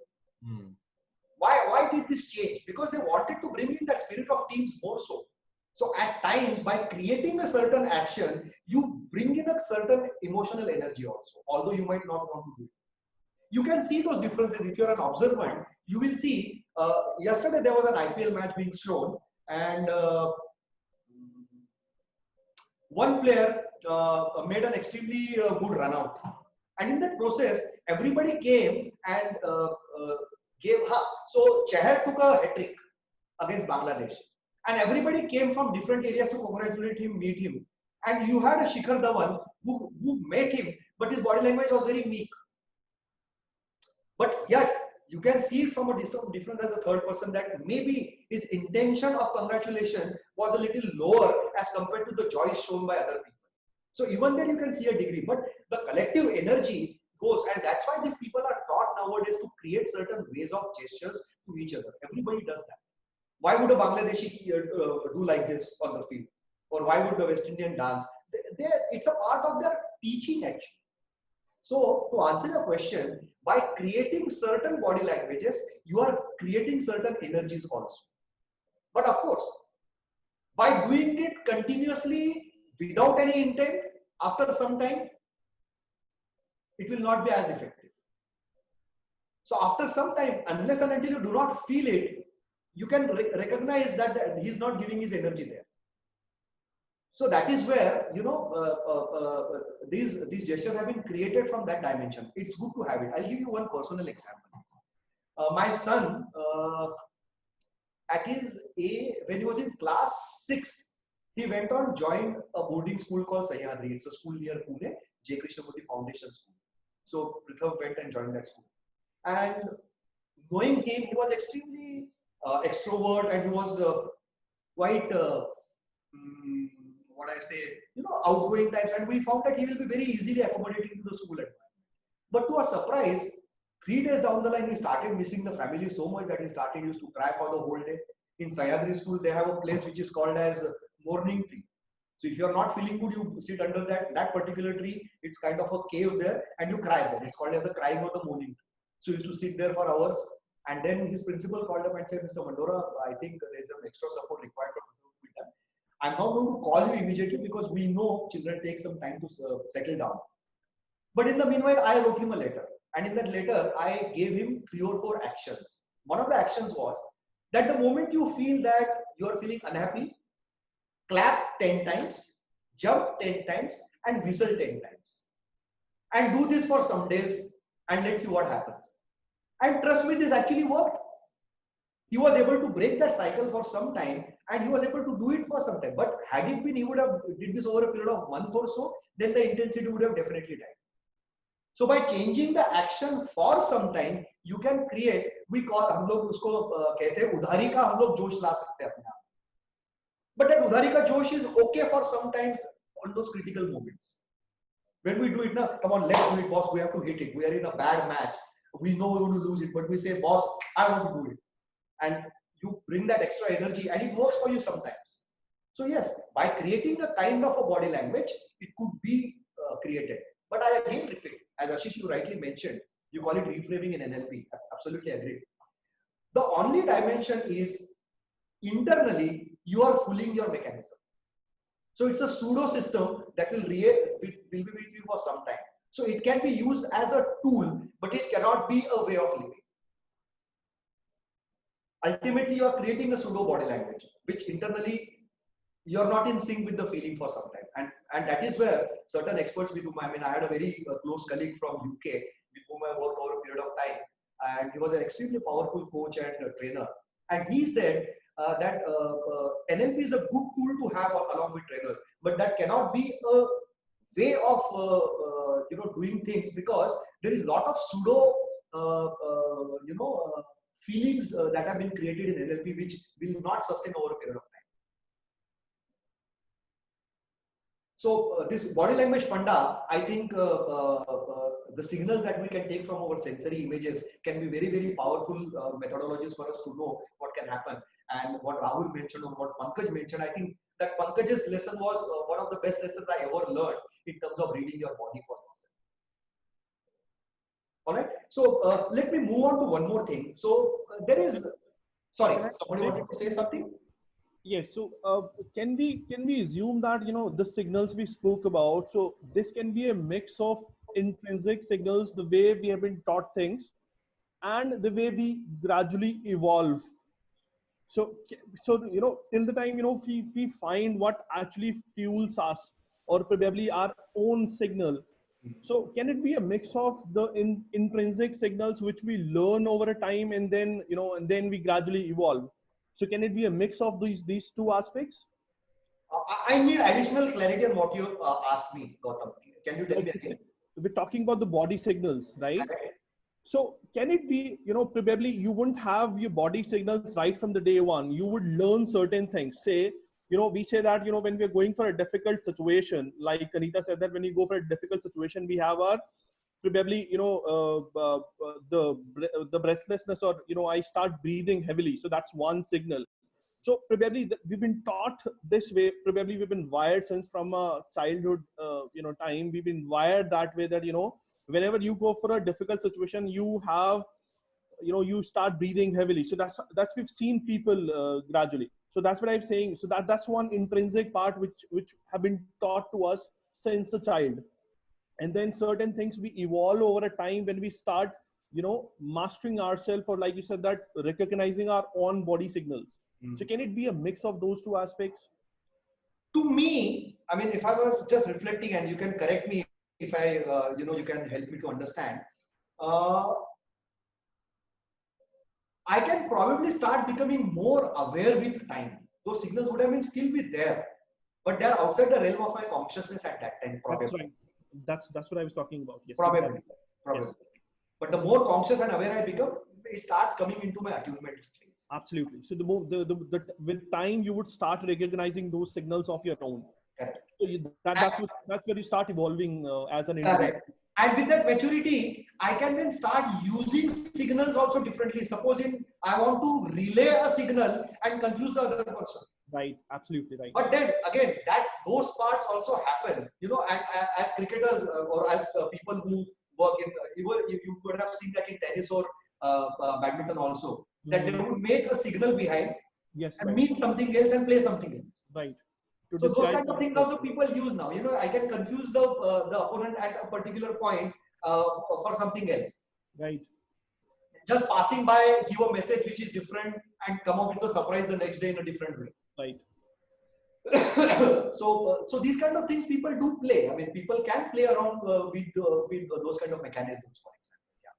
Why did this change? Because they wanted to bring in that spirit of teams more so. So at times, by creating a certain action, you bring in a certain emotional energy also, although you might not want to do it. You can see those differences. If you're an observant, you will see, yesterday there was an IPL match being shown, and one player made an extremely good run out. And in that process, everybody came and gave her. So Chahar took a hat-trick against Bangladesh. And everybody came from different areas to congratulate him, meet him. And you had a Shikhar Dhawan who met him, but his body language was very meek. But yet, you can see it from a difference as a third person that maybe his intention of congratulation was a little lower as compared to the joy shown by other people. So even there you can see a degree, but the collective energy goes, and that's why these people are taught nowadays to create certain ways of gestures to each other. Everybody does that. Why would a Bangladeshi do like this on the field? Or why would the West Indian dance? It's a part of their teaching actually. So to answer your question, by creating certain body languages, you are creating certain energies also. But of course, by doing it continuously without any intent, after some time, it will not be as effective. So after some time, unless and until you do not feel it, you can recognize that he's not giving his energy there. So that is where, you know, these gestures have been created from that dimension. It's good to have it. I'll give you one personal example. My son, when he was in class 6, he went on, joined a boarding school called Sahyadri. It's a school near Pune, J. Krishnamurthy Foundation School. So Pritham went and joined that school. And knowing him, he was extremely extrovert, and he was quite, outgoing types. And we found that he will be very easily accommodating to the school environment. But to our surprise, 3 days down the line, he started missing the family so much that he used to cry for the whole day. In Sahyadri school, they have a place which is called as morning tree. So if you're not feeling good, you sit under that particular tree. It's kind of a cave there, and you cry there. It's called as the crying of the morning tree. So he used to sit there for hours. And then his principal called up and said, Mr. Mandora, I think there's some extra support required from you. I'm not going to call you immediately because we know children take some time to settle down. But in the meanwhile, I wrote him a letter. And in that letter, I gave him 3 or 4 actions. One of the actions was that the moment you feel that you are feeling unhappy, clap 10 times, jump 10 times, and whistle 10 times. And do this for some days, and let's see what happens. And trust me, this actually worked. He was able to break that cycle for some time, and he was able to do it for some time. But had it been, he would have did this over a period of a month or so, then the intensity would have definitely died. So by changing the action for some time, you can create, we call, हम लोग उसको कहते हैं उधारी का हम लोग जोश ला सकते हैं अपने आप. But that उधारी का जोश is okay for sometimes on those critical moments. When we do it now, come on, let's do it, boss. We have to hit it. We are in a bad match. We know we're going to lose it, but we say, boss, I want to do it. And you bring that extra energy, and it works for you sometimes. So yes, by creating a kind of a body language, it could be created. But I again repeat, as Ashish, you rightly mentioned, you call it reframing in NLP. I absolutely agree. The only dimension is internally, you are fooling your mechanism. So it's a pseudo system that will be with you for some time. So it can be used as a tool, but it cannot be a way of living. Ultimately, you are creating a pseudo body language, which internally you're not in sync with the feeling for some time. And that is where certain experts with whom, I had a very close colleague from UK with whom I worked over a period of time. And he was an extremely powerful coach and trainer. And he said that NLP is a good tool to have along with trainers, but that cannot be a way of doing things, because there is a lot of pseudo feelings that have been created in NLP which will not sustain over a period of time. So this body language funda, I think the signals that we can take from our sensory images can be very, very powerful methodologies for us to know what can happen. And what Rahul mentioned or what Pankaj mentioned, I think that Pankaj's lesson was one of the best lessons I ever learned in terms of reading your body for yourself. All right. So let me move on to one more thing. So there is, sorry, somebody wanted to say something? Yes. So can we assume that the signals we spoke about? So this can be a mix of intrinsic signals, the way we have been taught things, and the way we gradually evolve. So till the time we find what actually fuels us, or probably our own signal. So can it be a mix of the intrinsic signals which we learn over a time, and then and then we gradually evolve? So can it be a mix of these two aspects? I need additional clarity on what you asked me, Gautam. Can you tell me again? We're talking about the body signals, right? So can it be, probably you wouldn't have your body signals right from the day one. You would learn certain things. Say, we say that, when we're going for a difficult situation, like Anita said, that when you go for a difficult situation, we have our probably, the breathlessness, or, I start breathing heavily. So that's one signal. So probably we've been taught this way. Probably we've been wired since from a childhood, time. We've been wired that way, that whenever you go for a difficult situation, you have, you start breathing heavily. So that's we've seen people gradually. So that's what I'm saying. So that's one intrinsic part which have been taught to us since a child. And then certain things we evolve over a time when we start mastering ourselves, or like you said, that recognizing our own body signals. So can it be a mix of those two aspects? To me, I mean, if I was just reflecting, and you can correct me if I, you can help me to understand. I can probably start becoming more aware with time. Those signals would have been still be there, but they're outside the realm of my consciousness at that time. Probably. That's right. That's what I was talking about. Yes. Probably. Exactly. Probably. Yes. But the more conscious and aware I become, it starts coming into my attunement phase. Absolutely. So the more with time, you would start recognizing those signals of your own. Correct. So that's where you start evolving as an individual. Correct. And with that maturity, I can then start using signals also differently. Supposing I want to relay a signal and confuse the other person. Right. Absolutely right. But then again, those parts also happen. And as cricketers or as people who work in, you could have seen that in tennis or badminton also, that they would make a signal behind, yes, and right, mean something else and play something else. Right. So those kinds of things also people use now. I can confuse the opponent at a particular point for something else. Right. Just passing by, give a message which is different, and come up with a surprise the next day in a different way. Right. So these kind of things people do play. I mean, people can play around with those kind of mechanisms, for example. Yeah.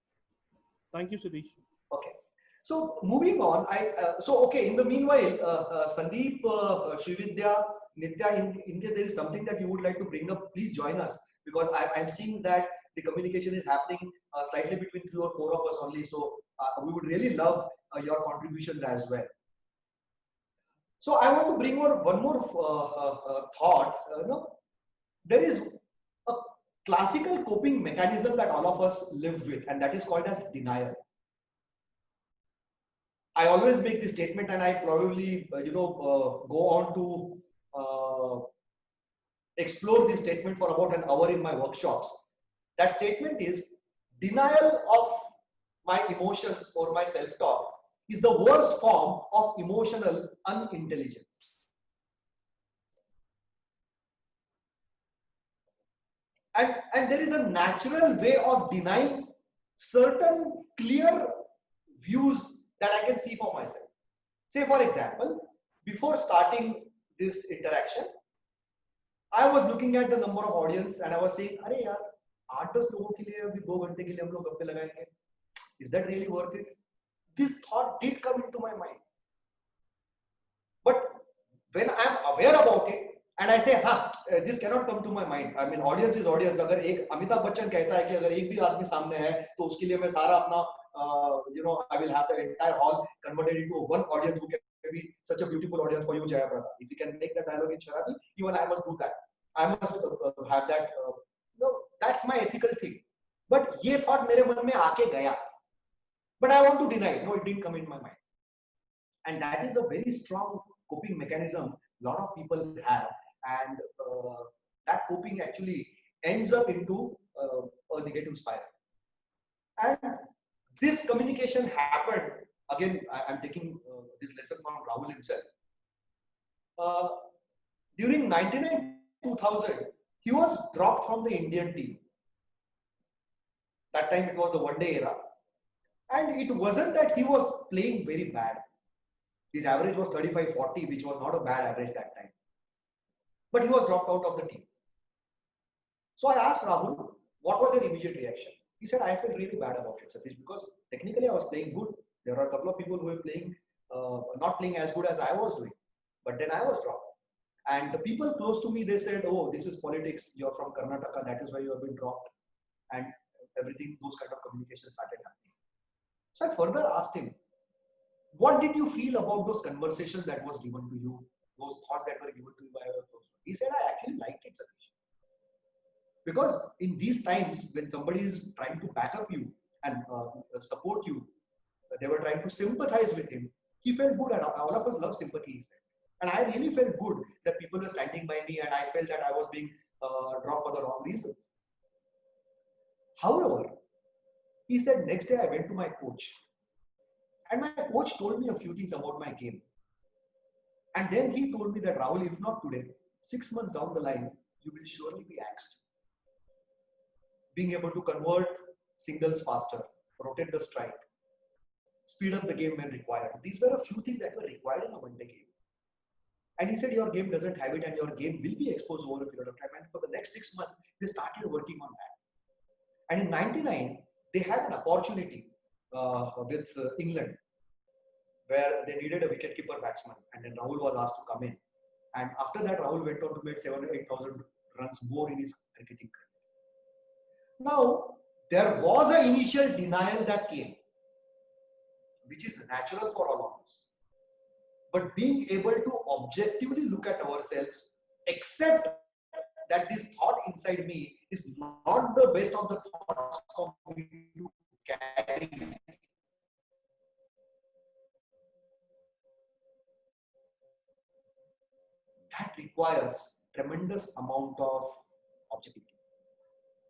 Thank you, Satish. Okay. So moving on, okay. In the meanwhile, Sandeep, Srividya, Nitya, in case there is something that you would like to bring up, please join us, because I'm seeing that the communication is happening slightly between 3 or 4 of us only. So we would really love your contributions as well. So I want to bring one more thought. There is a classical coping mechanism that all of us live with, and that is called as denial. I always make this statement, and I probably go on to explore this statement for about an hour in my workshops. That statement is: denial of my emotions or my self-talk is the worst form of emotional unintelligence. And there is a natural way of denying certain clear views that I can see for myself. Say, for example, before starting this interaction, I was looking at the number of audience and I was saying, "Arey yaar, 8-10 लोगों के लिए अभी 2 घंटे के लिए हम लोग गप्पे लगाएंगे. Is that really worth it?" This thought did come into my mind. But when I am aware about it and I say, this cannot come to my mind. I mean, audience is audience. अगर एक अमिताभ बच्चन कहता है कि अगर एक भी आदमी सामने है तो उसके लिए मैं सारा अपना I will have the entire hall converted into one audience who can be such a beautiful audience for you, Jayaprada. If you can make that dialogue in Sharabi, even I must do that. I must have that. That's my ethical thing. But ये thought मेरे मन में आके गया. But I want to deny it. No, it didn't come in my mind. And that is a very strong coping mechanism a lot of people have. And that coping actually ends up into a negative spiral. And this communication happened, again, I'm taking this lesson from Rahul himself. During 99-2000, he was dropped from the Indian team. That time it was the one-day era. And it wasn't that he was playing very bad. His average was 35-40, which was not a bad average that time. But he was dropped out of the team. So I asked Rahul, what was your immediate reaction? He said, I felt really bad about it, Satish, because technically I was playing good. There are a couple of people who were playing, not playing as good as I was doing. But then I was dropped. And the people close to me, they said, oh, this is politics. You're from Karnataka. That is why you have been dropped. And everything, those kind of communications started happening. So I further asked him, what did you feel about those conversations that was given to you, those thoughts that were given to you by your close friends? He said, I actually liked it, Satish. Because in these times, when somebody is trying to back up you and support you, they were trying to sympathize with him. He felt good, and all of us love sympathy, he said. And I really felt good that people were standing by me, and I felt that I was being dropped for the wrong reasons. However, he said, next day I went to my coach. And my coach told me a few things about my game. And then he told me that, Rahul, if not today, 6 months down the line, you will surely be axed. Being able to convert singles faster, rotate the strike, speed up the game when required. These were a few things that were required in a one-day game. And he said, your game doesn't have it and your game will be exposed over a period of time. And for the next 6 months, they started working on that. And in 99, they had an opportunity with England, where they needed a wicketkeeper batsman. And then Rahul was asked to come in. And after that, Rahul went on to make 7,000 or 8,000 runs more in his cricketing career. Now, there was an initial denial that came, which is natural for all of us. But being able to objectively look at ourselves, accept that this thought inside me is not the best of the thoughts for me to carry. That requires tremendous amount of objectivity.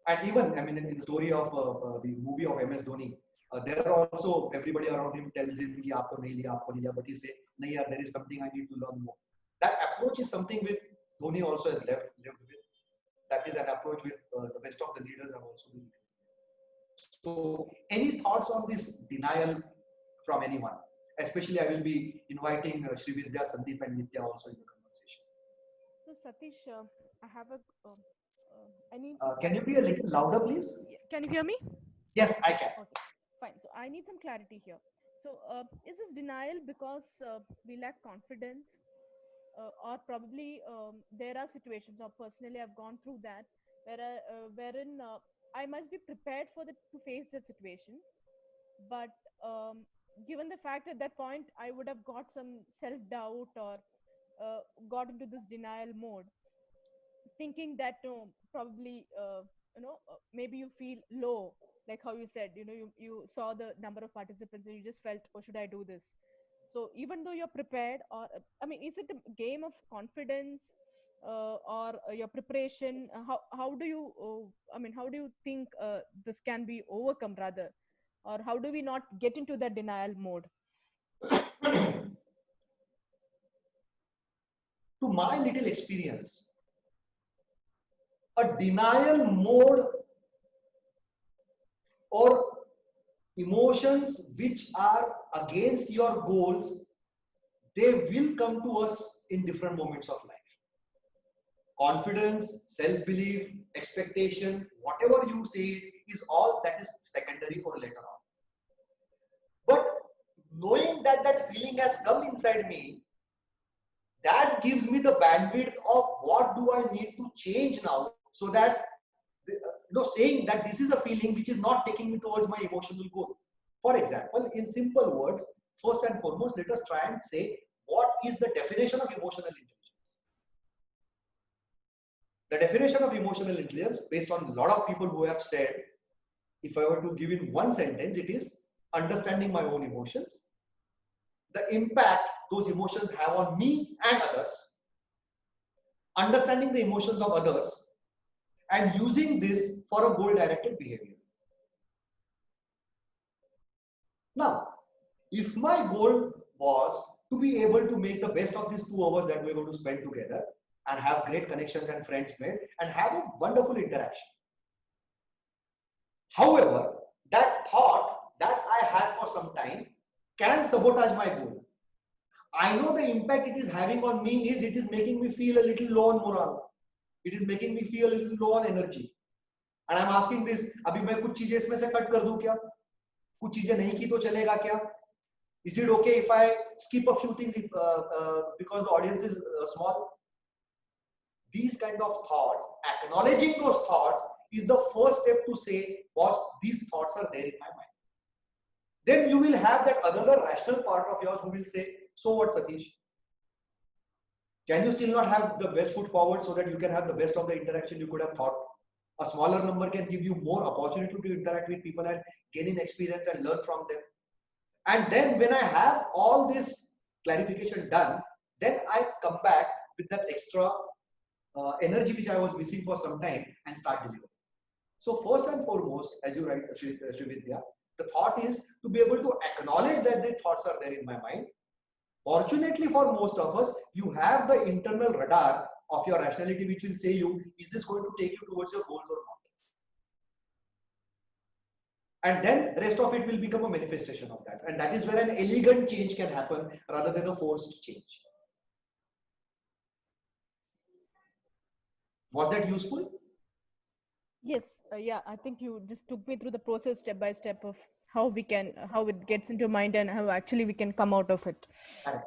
And even, I mean, in the story of the movie of MS Dhoni, there are also everybody around him tells him, ki aapko nahi liya, but he says, nahi yaar, there is something I need to learn more. That approach is something which Dhoni also has lived with. That is an approach with the best of the leaders have also been. So, any thoughts on this denial from anyone? Especially, I will be inviting Srividya, Sandeep, and Nitya also in the conversation. So, Satish, I have a. I need. Can you be a little louder, please? Can you hear me? Yes, I can. Okay, fine. So, I need some clarity here. So, is this denial because we lack confidence, or probably there are situations, or personally, I've gone through that, wherein I must be prepared to face that situation, but given the fact at that point I would have got some self-doubt or got into this denial mode, thinking that probably maybe you feel low, like how you said, you saw the number of participants and you just felt, oh, should I do this? So even though you're prepared, or I mean, is it a game of confidence or your preparation? How do you how do you think this can be overcome, rather, or how do we not get into that denial mode? To my little experience, a denial mode or emotions which are against your goals, they will come to us in different moments of life. Confidence, self-belief, expectation, whatever you say is all that is secondary or later on. But knowing that that feeling has come inside me, that gives me the bandwidth of what do I need to change now, so that saying that this is a feeling which is not taking me towards my emotional goal. For example, in simple words, first and foremost, let us try and say what is the definition of emotional intelligence. The definition of emotional intelligence, based on a lot of people who have said, if I were to give in one sentence, it is understanding my own emotions, the impact those emotions have on me and others, understanding the emotions of others, and using this for a goal-directed behavior. Now, if my goal was to be able to make the best of these 2 hours that we're going to spend together and have great connections and friends made and have a wonderful interaction. However, that thought that I had for some time can sabotage my goal. I know the impact it is having on me is it is making me feel a little low on morale. It is making me feel a little low on energy. And I'm asking this, अभी मैं कुछ चीजें इसमें से cut कर दूं क्या? कुछ चीजें नहीं की तो चलेगा क्या? Is it okay if I skip a few things if, because the audience is small? These kind of thoughts, acknowledging those thoughts is the first step to say, boss, these thoughts are there in my mind. Then you will have that other rational part of yours who will say, so what, Satish? Can you still not have the best foot forward so that you can have the best of the interaction you could have thought? A smaller number can give you more opportunity to interact with people and gain in experience and learn from them. And then when I have all this clarification done, then I come back with that extra energy which I was missing for some time and start delivering. So first and foremost, as you write, Srividya, the thought is to be able to acknowledge that the thoughts are there in my mind. Fortunately for most of us, you have the internal radar of your rationality which will say you, is this going to take you towards your goals or not? And then rest of it will become a manifestation of that. And that is where an elegant change can happen rather than a forced change. Was that useful? Yes, yeah, I think you just took me through the process step by step of how we can, how it gets into mind and how actually we can come out of it. Correct.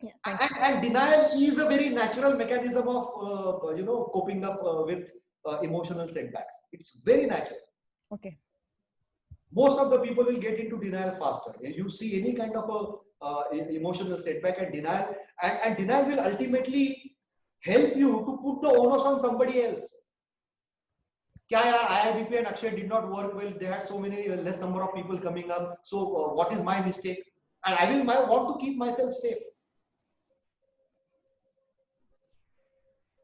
Yeah, and denial is a very natural mechanism of coping up with emotional setbacks. It's very natural. Okay. Most of the people will get into denial faster. You see any kind of a emotional setback and denial, and denial will ultimately help you to put the onus on somebody else. Kya yaar, IIBP and Akshay did not work well. They had so many less number of people coming up. So what is my mistake? And I will want to keep myself safe.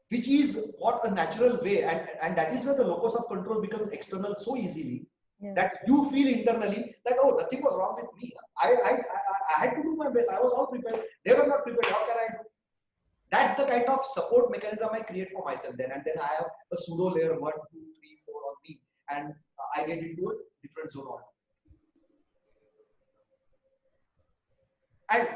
Which is what a natural way, and that is where the locus of control becomes external so easily that you feel internally that, oh, nothing was wrong with me. I had to do my best. I was all prepared. They were not prepared. How can I do? That's the kind of support mechanism I create for myself then. And then I have a pseudo layer 1, 2, 3, 4 on me. And I get into a different zone on. And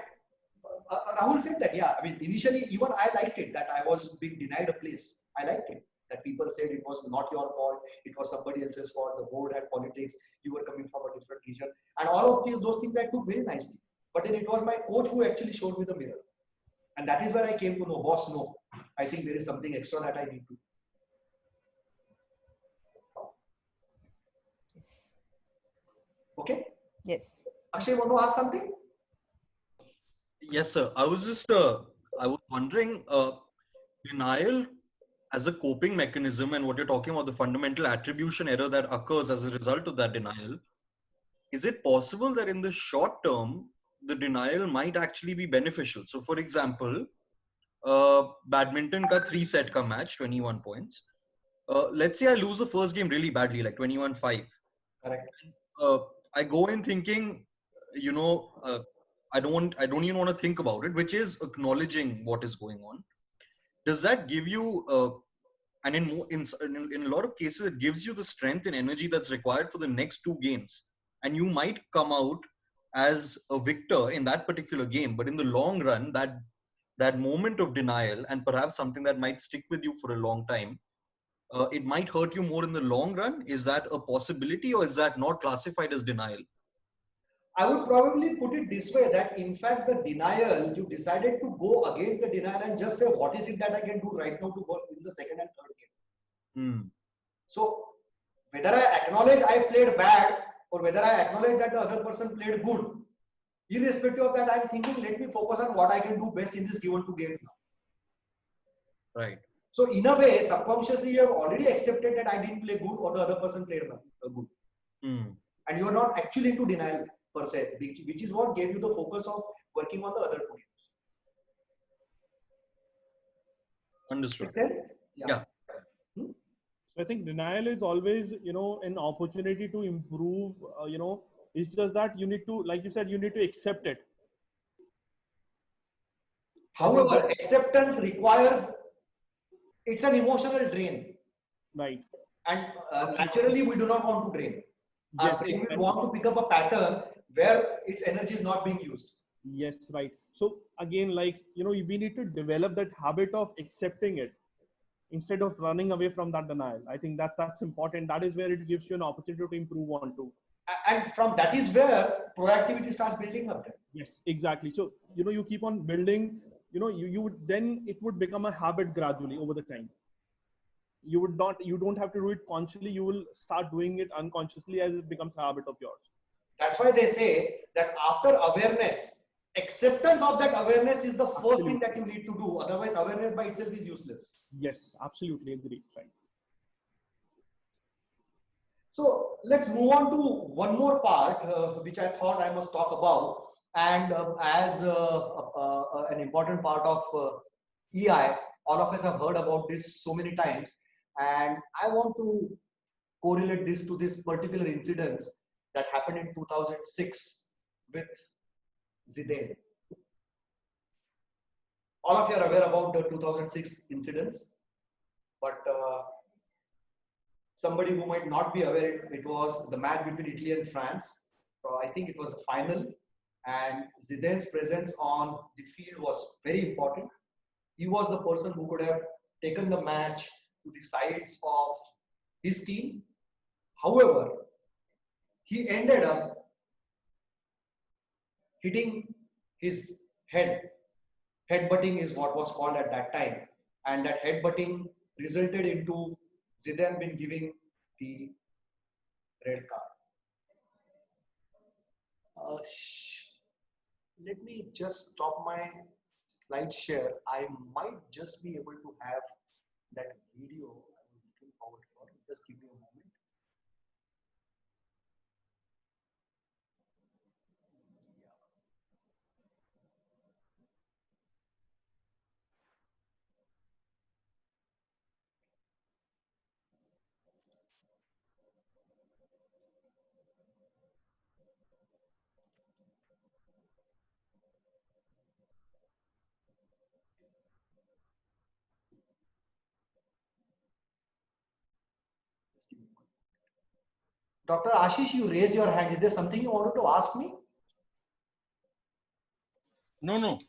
Rahul said that, yeah, I mean, initially, even I liked it, that I was being denied a place. I liked it, that people said it was not your fault, it was somebody else's fault, the board had politics, you were coming from a different region. And all of those things I took very nicely. But then it was my coach who actually showed me the mirror. And that is where I came to know, boss, no, I think there is something extra that I need to do. Yes. Okay? Yes. Akshay, want to ask something? Yes, sir. I was just, I was wondering, denial as a coping mechanism and what you're talking about, the fundamental attribution error that occurs as a result of that denial. Is it possible that in the short term, the denial might actually be beneficial? So for example, badminton ka 3-set ka match, 21 points. Let's say I lose the first game really badly, like 21-5. Correct. I go in thinking, I don't even want to think about it, which is acknowledging what is going on. Does that give you, and in a lot of cases, it gives you the strength and energy that's required for the next 2 games. And you might come out as a victor in that particular game. But in the long run, that moment of denial, and perhaps something that might stick with you for a long time, it might hurt you more in the long run. Is that a possibility, or is that not classified as denial? I would probably put it this way, that in fact, the denial, you decided to go against the denial and just say, what is it that I can do right now to work in the second and third game? So whether I acknowledge I played bad or whether I acknowledge that the other person played good, irrespective of that, I'm thinking, let me focus on what I can do best in this given 2 games now. Right. So in a way, subconsciously, you have already accepted that I didn't play good or the other person played good. And you are not actually into denial per se, which is what gave you the focus of working on the other 2 games. Understood. Make sense? Yeah. So I think denial is always, an opportunity to improve, It's just that you need to, like you said, you need to accept it. However, acceptance requires, it's an emotional drain. Right. And naturally, we do not want to drain. Our Yes, brain exactly. will want to pick up a pattern where its energy is not being used. Yes, right. So again, like, you know, we need to develop that habit of accepting it instead of running away from that denial. I think that that's important. That is where it gives you an opportunity to improve on to. And from that is where proactivity starts building up. Then. Yes, exactly. So, you know, you keep on building, you know, you would, then it would become a habit gradually over the time. You would not, you don't have to do it consciously. You will start doing it unconsciously as it becomes a habit of yours. That's why they say that after awareness, acceptance of that awareness is the first thing that you need to do. Otherwise, awareness by itself is useless. Yes, absolutely agree. Right. So let's move on to one more part, which I thought I must talk about. And as an important part of EI, all of us have heard about this so many times. And I want to correlate this to this particular incidents that happened in 2006 with Zidane. All of you are aware about the 2006 incidents, but somebody who might not be aware, it was the match between Italy and France. So I think it was the final, and Zidane's presence on the field was very important. He was the person who could have taken the match to the sides of his team. However, he ended up hitting his head. Headbutting is what was called at that time. And that headbutting resulted into Zidane being giving the red card. Let me just stop my slide share. I might just be able to have that video I'm looking forward for. Just give me a moment. Dr. Ashish, you raised your hand. Is there something you wanted to ask me? No.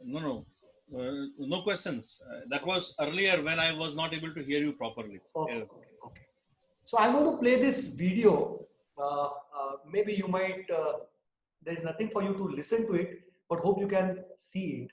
No questions. That was earlier when I was not able to hear you properly. Okay. So I'm going to play this video. Maybe you might, there's nothing for you to listen to it, but hope you can see it.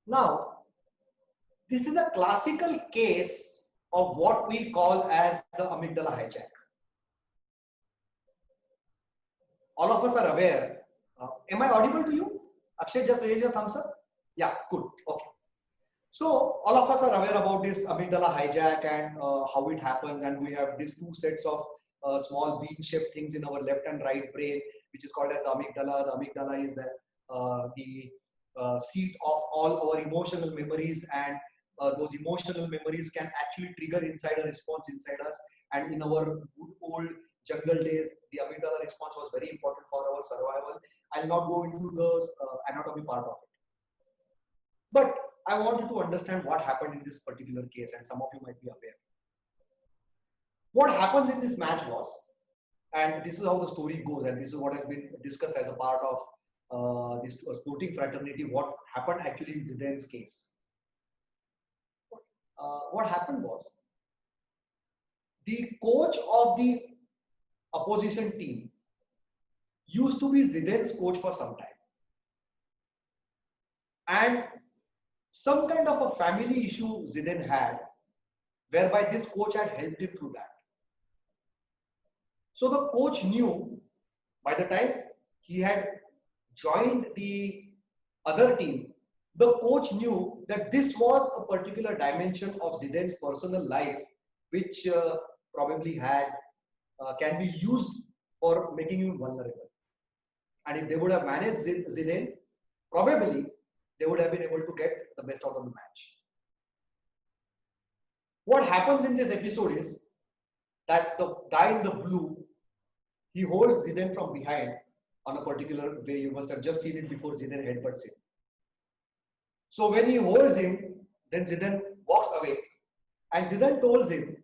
Now, this is a classical case of what we call as the amygdala hijack. All of us are aware. Am I audible to you? Akshay, just raise your thumbs up. Yeah, good. Okay. So all of us are aware about this amygdala hijack and how it happens. And we have these two sets of small bean-shaped things in our left and right brain, which is called as the amygdala. The amygdala is the seat of all our emotional memories, and those emotional memories can actually trigger inside a response inside us. And in our good old jungle days, the amygdala response was very important for our survival. I'll not go into the anatomy part of it. But I want you to understand what happened in this particular case, and some of you might be aware. What happens in this match was, and this is how the story goes, and this is what has been discussed as a part of this sporting fraternity, what happened actually in Zidane's case. What happened was, the coach of the opposition team used to be Zidane's coach for some time. And some kind of a family issue Zidane had, whereby this coach had helped him through that. So the coach knew, by the time he had joined the other team, the coach knew that this was a particular dimension of Zidane's personal life, which probably had can be used for making him vulnerable. And if they would have managed Zidane, probably they would have been able to get the best out of the match. What happens in this episode is that the guy in the blue, he holds Zidane from behind on a particular way. You must have just seen it before Zidane headbutts him. So when he holds him, then Zidane walks away, and Zidane tells him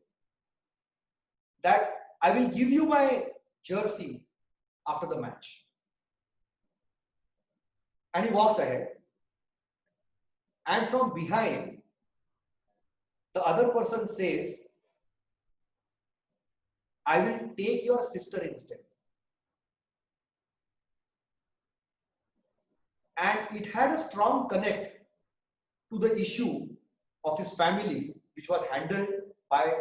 that I will give you my jersey after the match. And he walks ahead, and from behind, the other person says, I will take your sister instead. And it had a strong connect to the issue of his family, which was handled by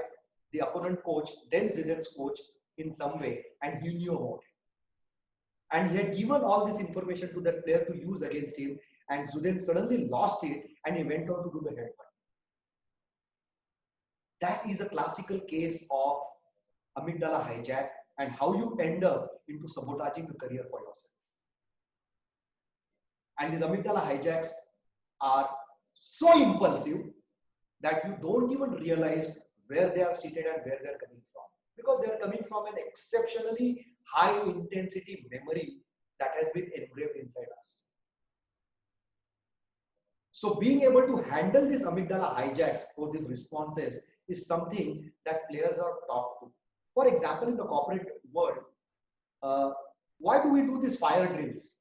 the opponent coach, then Zidane's coach, in some way, and he knew about it. And he had given all this information to that player to use against him, and Zidane suddenly lost it, and he went on to do the headbutt. That is a classical case of amygdala hijack and how you end up into sabotaging the career for yourself. And these amygdala hijacks are so impulsive that you don't even realize where they are seated and where they are coming from, because they are coming from an exceptionally high intensity memory that has been engraved inside us. So being able to handle these amygdala hijacks or these responses is something that players are taught to. For example, in the corporate world, why do we do these fire drills?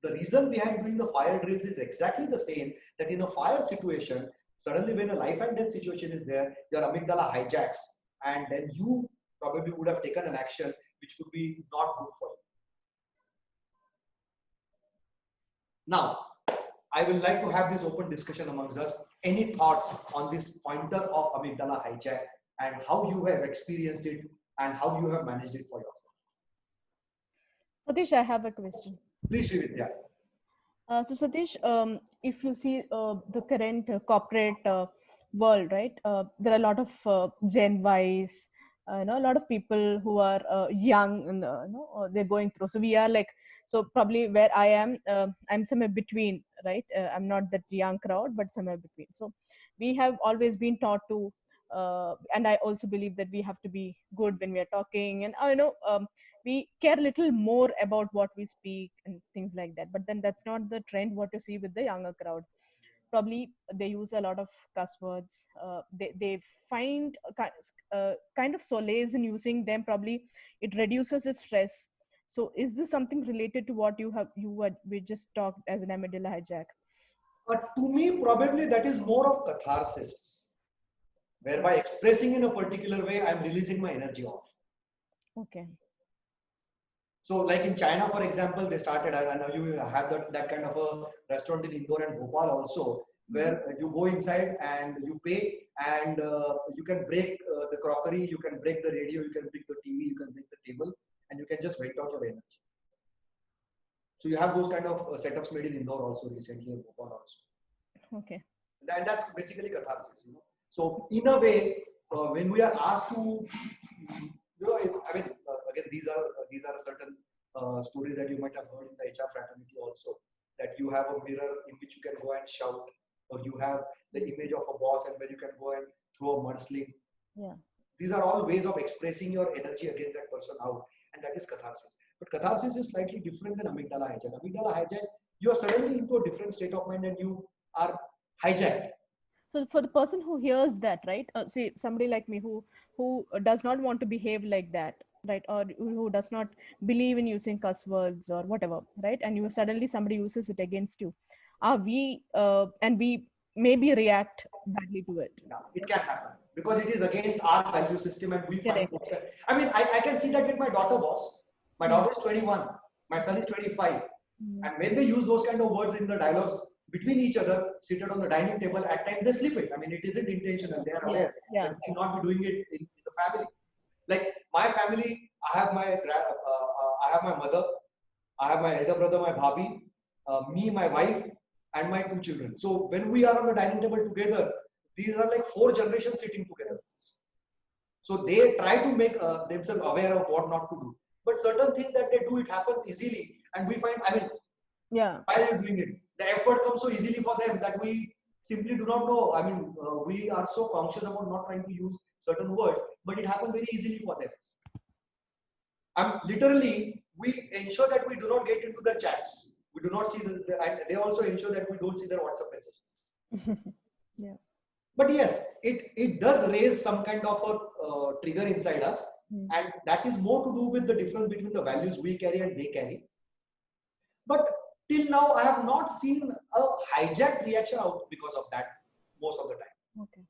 The reason behind doing the fire drills is exactly the same, that in a fire situation, suddenly when a life and death situation is there, your amygdala hijacks, and then you probably would have taken an action which could be not good for you. Now, I would like to have this open discussion amongst us. Any thoughts on this pointer of amygdala hijack and how you have experienced it and how you have managed it for yourself? Satish, I have a question. Please, Srividya. So Satish, if you see the current corporate world, right? There are a lot of Gen Ys, a lot of people who are young, and they're going through. So we are like, so probably where I am, I'm somewhere between, right? I'm not that young crowd, but somewhere between. So we have always been taught to, and I also believe that we have to be good when we are talking, and we care a little more about what we speak and things like that. But then that's not the trend what you see with the younger crowd. Probably they use a lot of cuss words. They find kind of solace in using them. Probably it reduces the stress. So is this something related to what we just talked as an amygdala hijack? But to me, probably that is more of catharsis, whereby expressing in a particular way, I'm releasing my energy off. Okay. So like in China, for example, they started, I know you have that kind of a restaurant in Indore and Bhopal also, where you go inside and you pay, and you can break the crockery, you can break the radio, you can break the TV, you can break the table, and you can just vent out your energy. So you have those kind of setups made in Indore also recently, in Bhopal also. Okay. And that's basically catharsis, So in a way, when we are asked to, again, these are certain stories that you might have heard in the HR fraternity also, that you have a mirror in which you can go and shout, or you have the image of a boss and where you can go and throw a mudsling. Yeah. These are all ways of expressing your energy against that person out, and that is catharsis. But catharsis is slightly different than amygdala hijack. Amygdala hijack, you are suddenly into a different state of mind and you are hijacked. So for the person who hears that, right? See, somebody like me who does not want to behave like that, right? Or who does not believe in using cuss words or whatever, right? And you suddenly somebody uses it against you. Are we and we maybe react badly to it? Yeah, it can happen because it is against our value system and we find. Correct. I mean, I can see that with my daughter, boss. My daughter is 21, my son is 25. And when they use those kind of words in the dialogues between each other, seated on the dining table, at times they slip it. I mean, it isn't intentional. They are aware Yeah. that they should not be doing it in the family. Like my family, I have my mother, I have my elder brother, my bhabhi, me, my wife, and my 2 children. So when we are on the dining table together, these are like 4 generations sitting together. So they try to make themselves aware of what not to do. But certain things that they do, it happens easily. And we find, I mean, Yeah. why are they doing it? The effort comes so easily for them that we simply do not know. I mean, we are so conscious about not trying to use certain words, but it happens very easily for them. Literally, we ensure that we do not get into their chats. We do not see and they also ensure that we don't see their WhatsApp messages. Yeah. But yes, it does raise some kind of a trigger inside us, and that is more to do with the difference between the values we carry and they carry. But till now, I have not seen a hijacked reaction out because of that most of the time. Okay.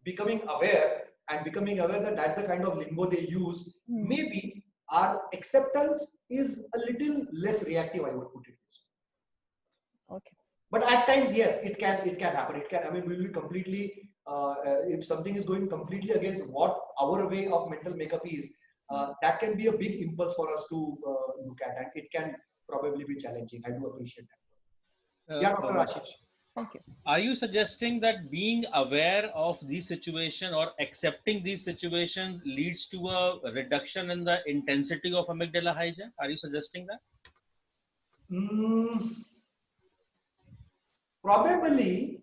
Becoming aware that that's the kind of lingo they use, maybe our acceptance is a little less reactive, I would put it this way. Okay. But at times, yes, it can happen. It can. I mean, we will be completely. If something is going completely against what our way of mental makeup is, that can be a big impulse for us to look at, and it can probably be challenging. I do appreciate that. Yeah, Dr. Ashish. Thank you. Are you suggesting that being aware of these situations or accepting these situations leads to a reduction in the intensity of amygdala hijack? Are you suggesting that? Probably,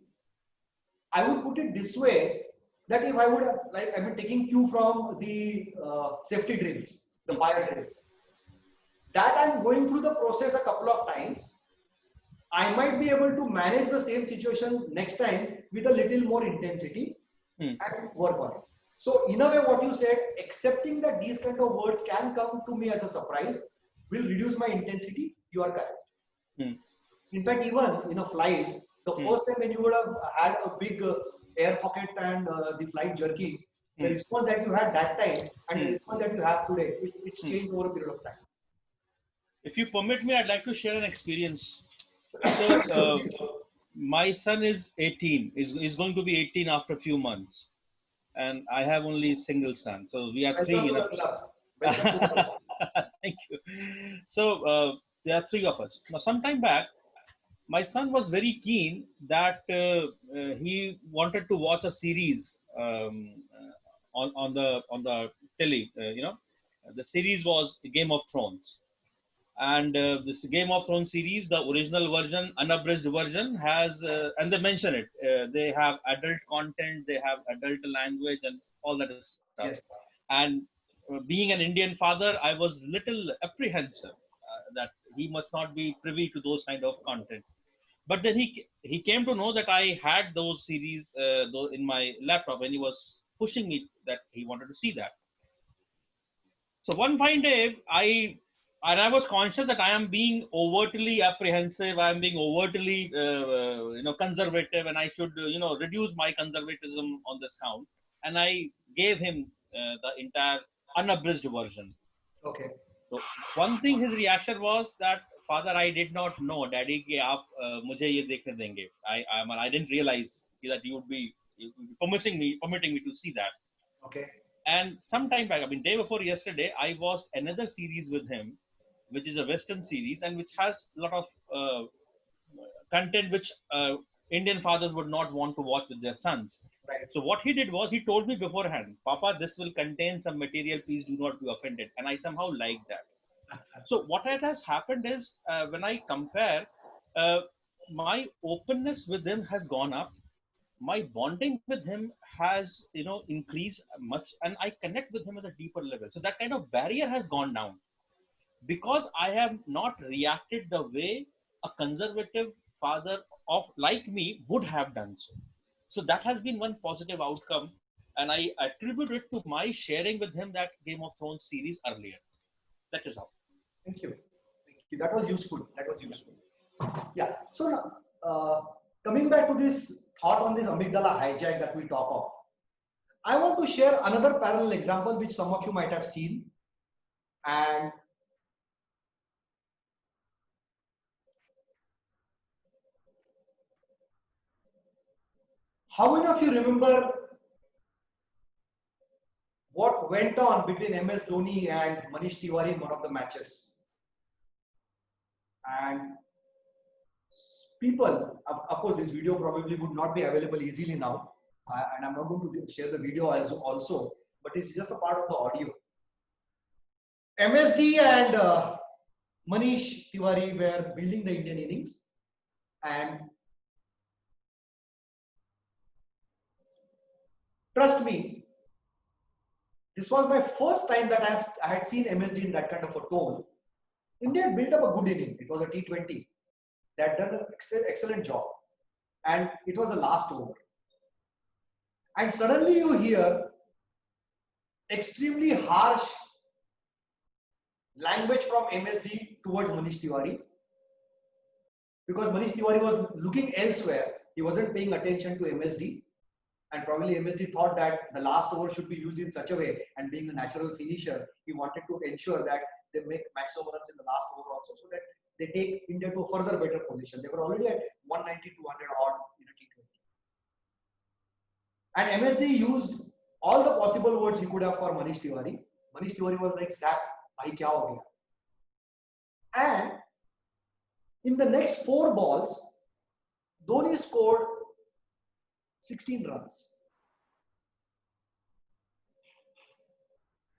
I would put it this way, that if I would have, like, I've been taking cue from the safety drills, the fire drills, that I'm going through the process a couple of times, I might be able to manage the same situation next time with a little more intensity and work on it. So in a way, what you said, accepting that these kind of words can come to me as a surprise will reduce my intensity. You are correct. In fact, even in a flight, the first time when you would have had a big air pocket and the flight jerking, the response that you had that time and the response that you have today, it's changed over a period of time. If you permit me, I'd like to share an experience. So, my son is 18, is going to be 18 after a few months. And I have only a single son. So we are three. Thank you. So there are 3 of us. Now, some time back, my son was very keen that he wanted to watch a series on the telly. The series was Game of Thrones. And this Game of Thrones series, the original version, unabridged version, has, and they mention it, they have adult content, they have adult language and all that stuff. Yes. And being an Indian father, I was little apprehensive that he must not be privy to those kind of content. But then he came to know that I had those series in my laptop, and he was pushing me that he wanted to see that. So one fine day, I was conscious that I am being overtly apprehensive. I am being overtly, conservative, and I should, reduce my conservatism on this count. And I gave him the entire unabridged version. Okay. So one thing, his reaction was that, Father, I did not know, Daddy, कि आप मुझे ये देखने देंगे. I didn't realize that you would be permitting me to see that. Okay. And some time back, day before yesterday, I watched another series with him, which is a Western series and which has a lot of content which Indian fathers would not want to watch with their sons. Right. So what he did was, he told me beforehand, Papa, this will contain some material, please do not be offended. And I somehow liked that. So what has happened is, when I compare, my openness with him has gone up. My bonding with him has, increased much, and I connect with him at a deeper level. So that kind of barrier has gone down. because I have not reacted the way a conservative father of like me would have done so. So that has been one positive outcome, and I attribute it to my sharing with him that Game of Thrones series earlier. That is how. Thank you. Thank you. That was useful. That was useful. Yeah. So now, coming back to this thought on this amygdala hijack that we talk of, I want to share another parallel example which some of you might have seen. And how many of you remember what went on between MS Dhoni and Manish Tiwari in one of the matches? And people, of course, this video probably would not be available easily now, and I'm not going to share the video as also, but it's just a part of the audio. MSD and Manish Tiwari were building the Indian innings, and trust me, this was my first time that I had seen MSD in that kind of a tone. India had built up a good inning. It was a T20. They had done an excellent job, and it was the last over. And suddenly you hear extremely harsh language from MSD towards Manish Tiwari, because Manish Tiwari was looking elsewhere. He wasn't paying attention to MSD, and probably MSD thought that the last over should be used in such a way, and being a natural finisher, he wanted to ensure that they make maximum runs in the last over also, so that they take India to a further better position. They were already at 190, 200 odd in a T20. And MSD used all the possible words he could have for Manish Tiwari. Manish Tiwari was like, "Zap, bhai kya ho gaya?" And in the next 4 balls, Dhoni scored 16 runs.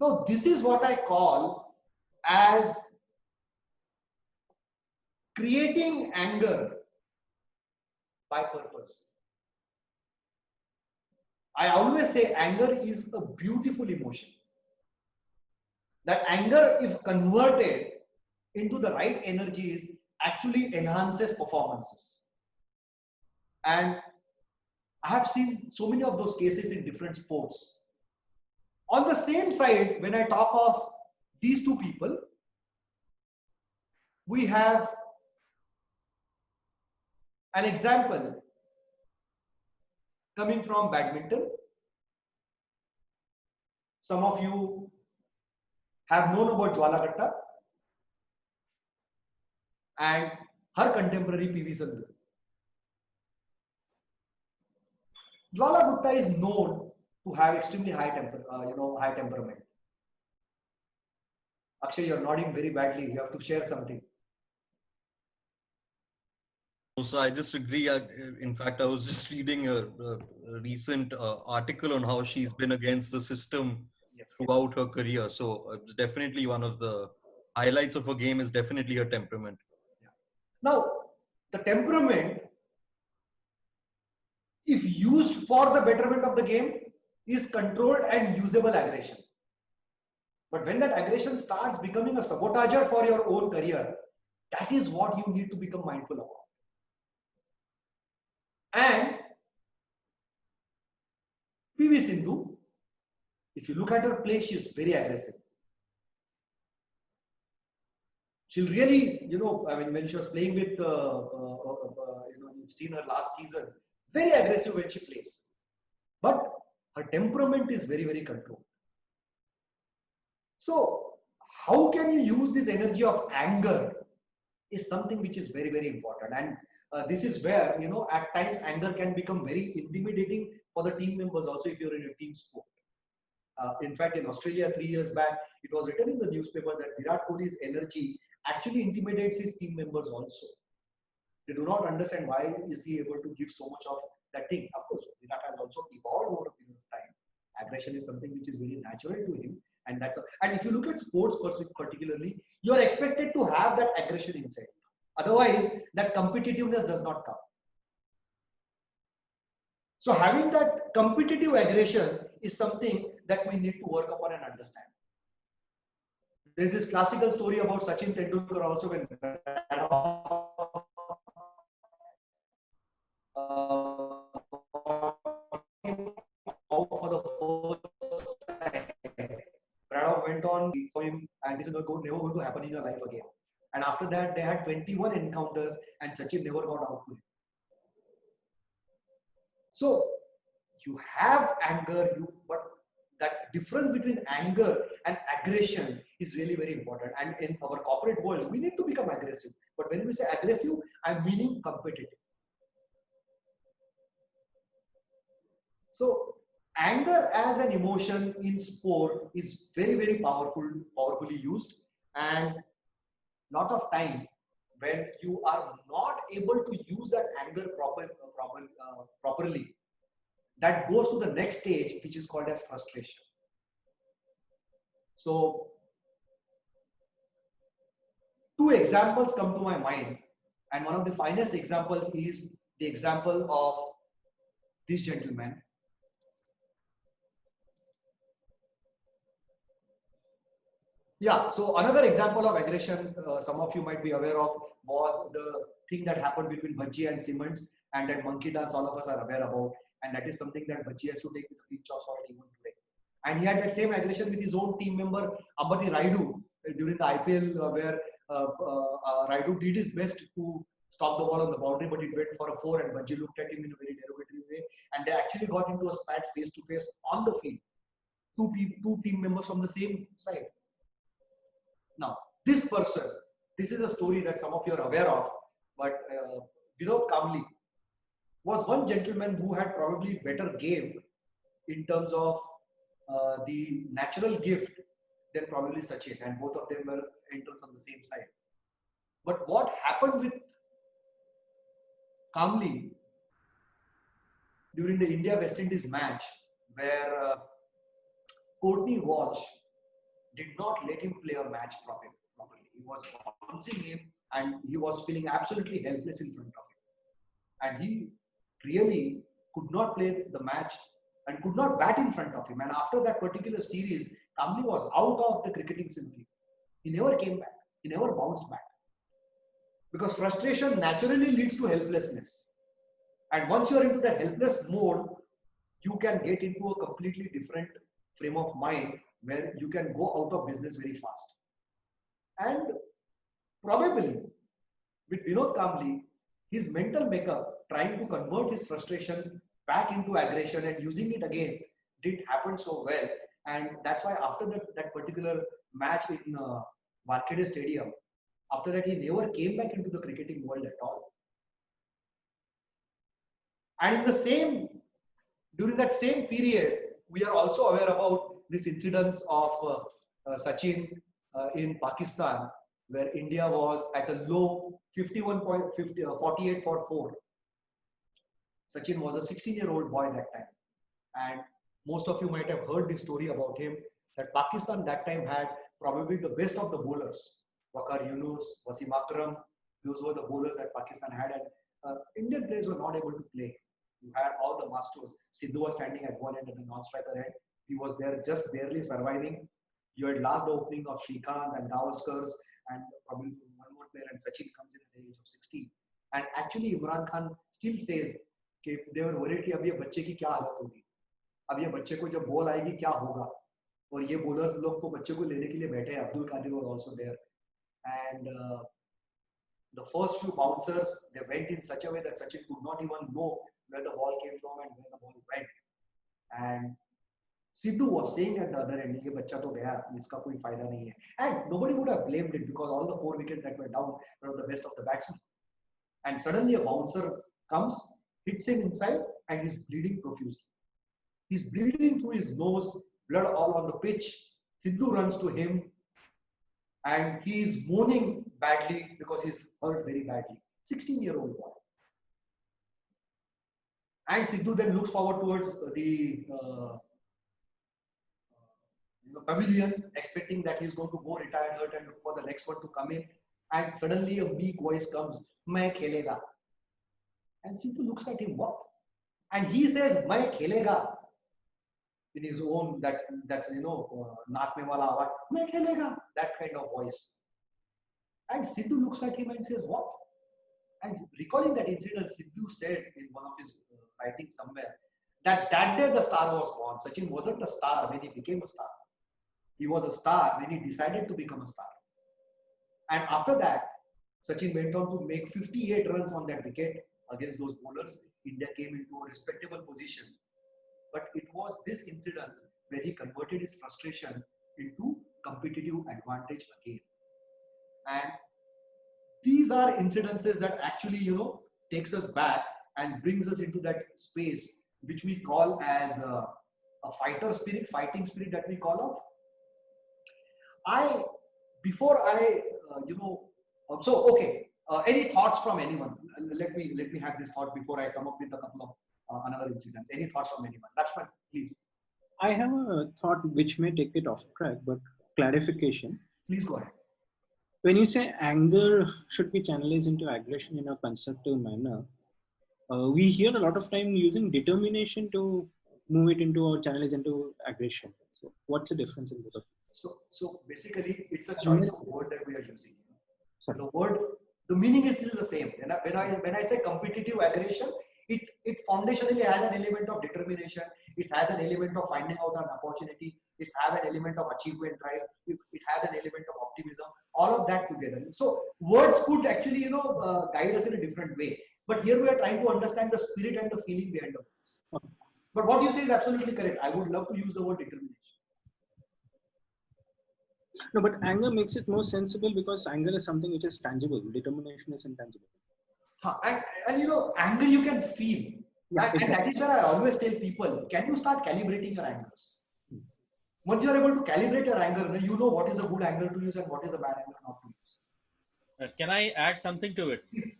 Now, this is what I call as creating anger by purpose. I always say anger is a beautiful emotion. That anger, if converted into the right energies, actually enhances performances. And I have seen so many of those cases in different sports. On the same side, when I talk of these two people, we have an example coming from badminton. Some of you have known about Jwala Gupta and her contemporary PV Sindhu. Jwala Gupta is known to have extremely high temperament. Akshay, you're nodding very badly. You have to share something. So I just agree. In fact, I was just reading a recent article on how she's been against the system throughout her career. So it's definitely one of the highlights of her game is definitely her temperament. Yeah. Now, the temperament, if used for the betterment of the game, is controlled and usable aggression. But when that aggression starts becoming a sabotager for your own career, that is what you need to become mindful about. And PV Sindhu, if you look at her play, she is very aggressive. She'll really, when she was playing with, you've seen her last season, very aggressive when she plays. But her temperament is very, very controlled. So, how can you use this energy of anger is something which is very, very important. And this is where, at times anger can become very intimidating for the team members also if you're in a team sport. In fact, in Australia 3 years back, it was written in the newspapers that Virat Kohli's energy actually intimidates his team members also. They do not understand why is he able to give so much of that thing. Of course, Virat has also evolved over a period of time. Aggression is something which is very natural to him. And if you look at sports particularly, you are expected to have that aggression inside. Otherwise, that competitiveness does not come. So having that competitive aggression is something that we need to work upon and understand. There's this classical story about Sachin Tendulkar also when out for the first time. Braddock went on for him, and this is never going to happen in your life again. And after that, they had 21 encounters, and Sachin never got out to him. So you have anger, but that difference between anger and aggression is really very important. And in our corporate world, we need to become aggressive. But when we say aggressive, I'm meaning competitive. So anger as an emotion in sport is very, very powerfully used, and lot of time when you are not able to use that anger properly, that goes to the next stage, which is called as frustration. So two examples come to my mind, and one of the finest examples is the example of this gentleman. Yeah, so another example of aggression some of you might be aware of was the thing that happened between Bajji and Simmons, and that monkey dance all of us are aware about, and that is something that Bajji has to take with a pinch of salt even today. And he had that same aggression with his own team member Ambati Rayudu during the IPL where Rayudu did his best to stop the ball on the boundary, but it went for a 4, and Bajji looked at him in a very derogatory way, and they actually got into a spat face to face on the field. Two team members from the same side. Now, this person, this is a story that some of you are aware of, but Vinod Kambli was one gentleman who had probably better game in terms of the natural gift than probably Sachin, and both of them were entrants on the same side. But what happened with Kambli during the India-West Indies match, where Courtney Walsh did not let him play a match properly. He was bouncing him, and he was feeling absolutely helpless in front of him. And he really could not play the match and could not bat in front of him. And after that particular series, Kambli was out of the cricketing simply. He never came back. He never bounced back. Because frustration naturally leads to helplessness. And once you are into that helpless mode, you can get into a completely different frame of mind where you can go out of business very fast. And probably with Vinod Kambli, his mental makeup, trying to convert his frustration back into aggression and using it again, did happen so well. And that's why after that particular match in Wankhede Stadium, after that he never came back into the cricketing world at all. And during that same period, we are also aware about this incidence of Sachin in Pakistan, where India was at a low 48 for 4. Sachin was a 16-year-old boy that time. And most of you might have heard this story about him, that Pakistan that time had probably the best of the bowlers. Waqar Yunus, Wasim Akram, those were the bowlers that Pakistan had, and Indian players were not able to play. You had all the masters. Sidhu was standing at one end at the non-striker end. He was there just barely surviving. You had last the opening of Srikanth and Gavaskar and probably one more player, and Sachin comes in at the age of 16. And actually Imran Khan still says कि they were worried कि अब ये बच्चे की क्या हालत होगी, अब ये बच्चे को जब बॉल आएगी क्या होगा, और ये bowlers लोग को बच्चे को लेने के लिए बैठे हैं. Abdul Qadir was also there, and the first few bouncers, they went in such a way that Sachin could not even know where the ball came from and where the ball went. And Sidhu was saying at the other end, ये बच्चा तो गया, इसका कोई फायदा नहीं है. And nobody would have blamed it because all the 4 wickets that were down were the best of the batsmen. And suddenly a bouncer comes, hits him inside, and he's bleeding profusely. He's bleeding through his nose, blood all on the pitch. Sidhu runs to him, and he is moaning badly because he's hurt very badly. 16-year-old boy. And Sidhu then looks forward towards the pavilion, expecting that he's going to go retired hurt and look for the next one to come in. And suddenly a weak voice comes, "Main khelega." And Sidhu looks at him, what? And he says, "Main khelega." in his own, that's naak mein wala awaaz, main khelega, that kind of voice. And Sidhu looks at him and says, what? And recalling that incident, Sidhu said in one of his writings somewhere that day the star was born. Sachin wasn't a star when he became a star. He was a star when he decided to become a star. And after that, Sachin went on to make 58 runs on that wicket against those bowlers. India came into a respectable position. But it was this incident where he converted his frustration into competitive advantage again. And these are incidences that actually, takes us back and brings us into that space which we call as a fighting spirit that we call of. Any thoughts from anyone? Let me have this thought before I come up with a couple of another incidents. Any thoughts from anyone? Lakshman, please. I have a thought which may take it off track, but clarification. Please go ahead. When you say anger should be channelized into aggression in a constructive manner, we hear a lot of time using determination to move it into or channelize into aggression. So what's the difference in both of them? So basically, it's a choice of word that we are using. The meaning is still the same. When I say competitive aggression, it foundationally has an element of determination. It has an element of finding out an opportunity. It has an element of achievement drive. It has an element of optimism. All of that together. So words could actually, guide us in a different way. But here we are trying to understand the spirit and the feeling behind this. Okay. But what you say is absolutely correct. I would love to use the word determination. No, but anger makes it more sensible because anger is something which is tangible. Determination is intangible. And anger you can feel. Yeah, and exactly. that is where I always tell people, can you start calibrating your angers? Once you are able to calibrate your anger, you know what is a good anger to use and what is a bad anger not to use. Can I add something to it? Please.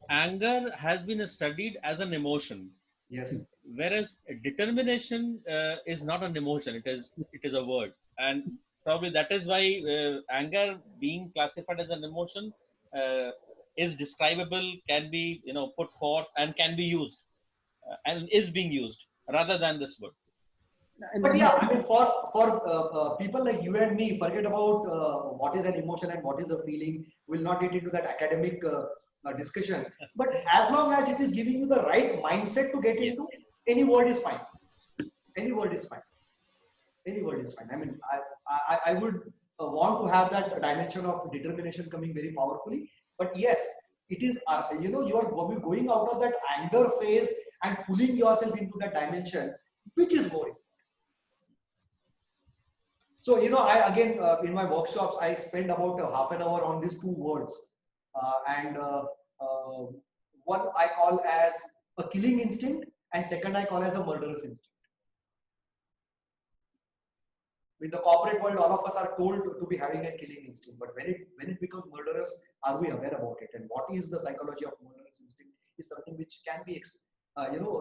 Anger has been studied as an emotion. Yes. Whereas determination is not an emotion. It is a word. And probably that is why anger being classified as an emotion is describable, can be put forth and can be used and is being used rather than this word. But yeah, I mean, for people like you and me, forget about what is an emotion and what is a feeling. We'll not get into that academic discussion. But as long as it is giving you the right mindset to get into, any word is fine. Any word is fine. Any word is fine. I mean, I would want to have that dimension of determination coming very powerfully. But yes, it is, you are going out of that anger phase and pulling yourself into that dimension, which is more important. So, I again, in my workshops, I spend about half an hour on these two words. One I call as a killing instinct and second I call as a murderous instinct. In the corporate world, all of us are told to be having a killing instinct, but when it becomes murderous, are we aware about it? And what is the psychology of murderous instinct is something which can be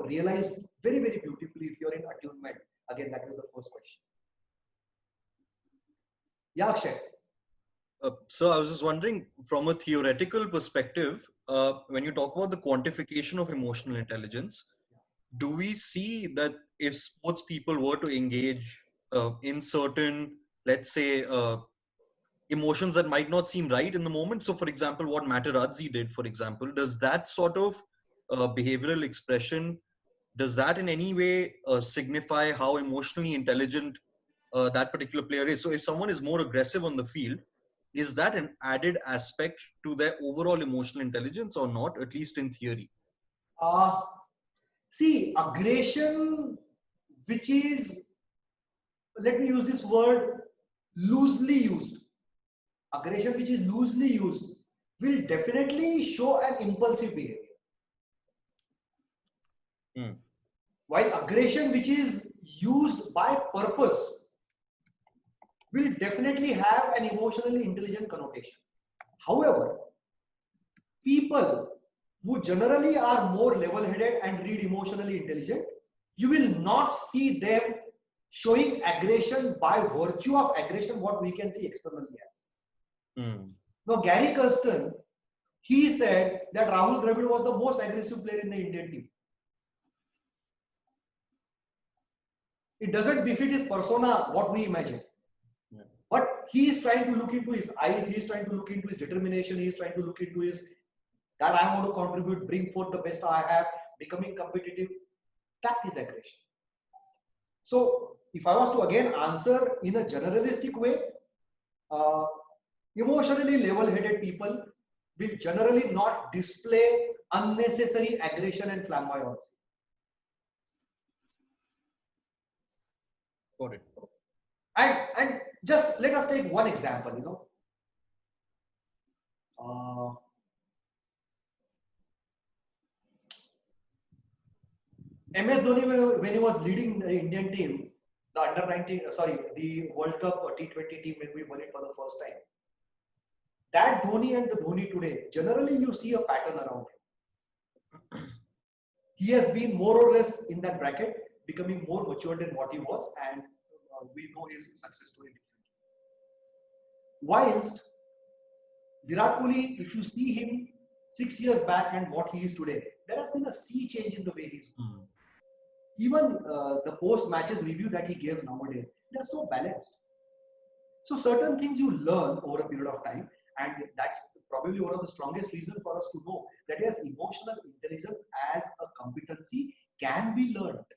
realized very, very beautifully if you're in attunement. Again, that was the first question. Yeah, Akshay. So I was just wondering, from a theoretical perspective, when you talk about the quantification of emotional intelligence, do we see that if sports people were to engage in certain, let's say, emotions that might not seem right in the moment? So, for example, what Materazzi did, for example, does that sort of behavioral expression, does that in any way signify how emotionally intelligent that particular player is? So if someone is more aggressive on the field, is that an added aspect to their overall emotional intelligence or not, at least in theory? See, aggression, which is, let me use this word, loosely used. Aggression which is loosely used will definitely show an impulsive behavior. While aggression which is used by purpose will definitely have an emotionally intelligent connotation. However, people who generally are more level-headed and read emotionally intelligent, you will not see them showing aggression by virtue of aggression, what we can see externally as. Now, Gary Kirsten, he said that Rahul Dravid was the most aggressive player in the Indian team. It doesn't befit his persona, what we imagine. Yeah. But he is trying to look into his eyes, he is trying to look into his determination, he is trying to look into his, that I want to contribute, bring forth the best I have, becoming competitive. That is aggression. So if I was to again answer in a generalistic way, emotionally level-headed people will generally not display unnecessary aggression and flamboyance. Got it. And just let us take one example, you know. MS Dhoni, when he was leading the Indian team, the the World Cup T20 team, when we won it for the first time, that Dhoni and the Dhoni today, generally you see a pattern around him. He has been more or less in that bracket, becoming more mature than what he was, and we know his success story differently. Whilst Virat Kohli, if you see him 6 years back and what he is today, there has been a sea change in the way he is. Even the post-matches review that he gives nowadays, they are so balanced. So certain things you learn over a period of time, and that's probably one of the strongest reasons for us to know that yes, emotional intelligence as a competency can be learned.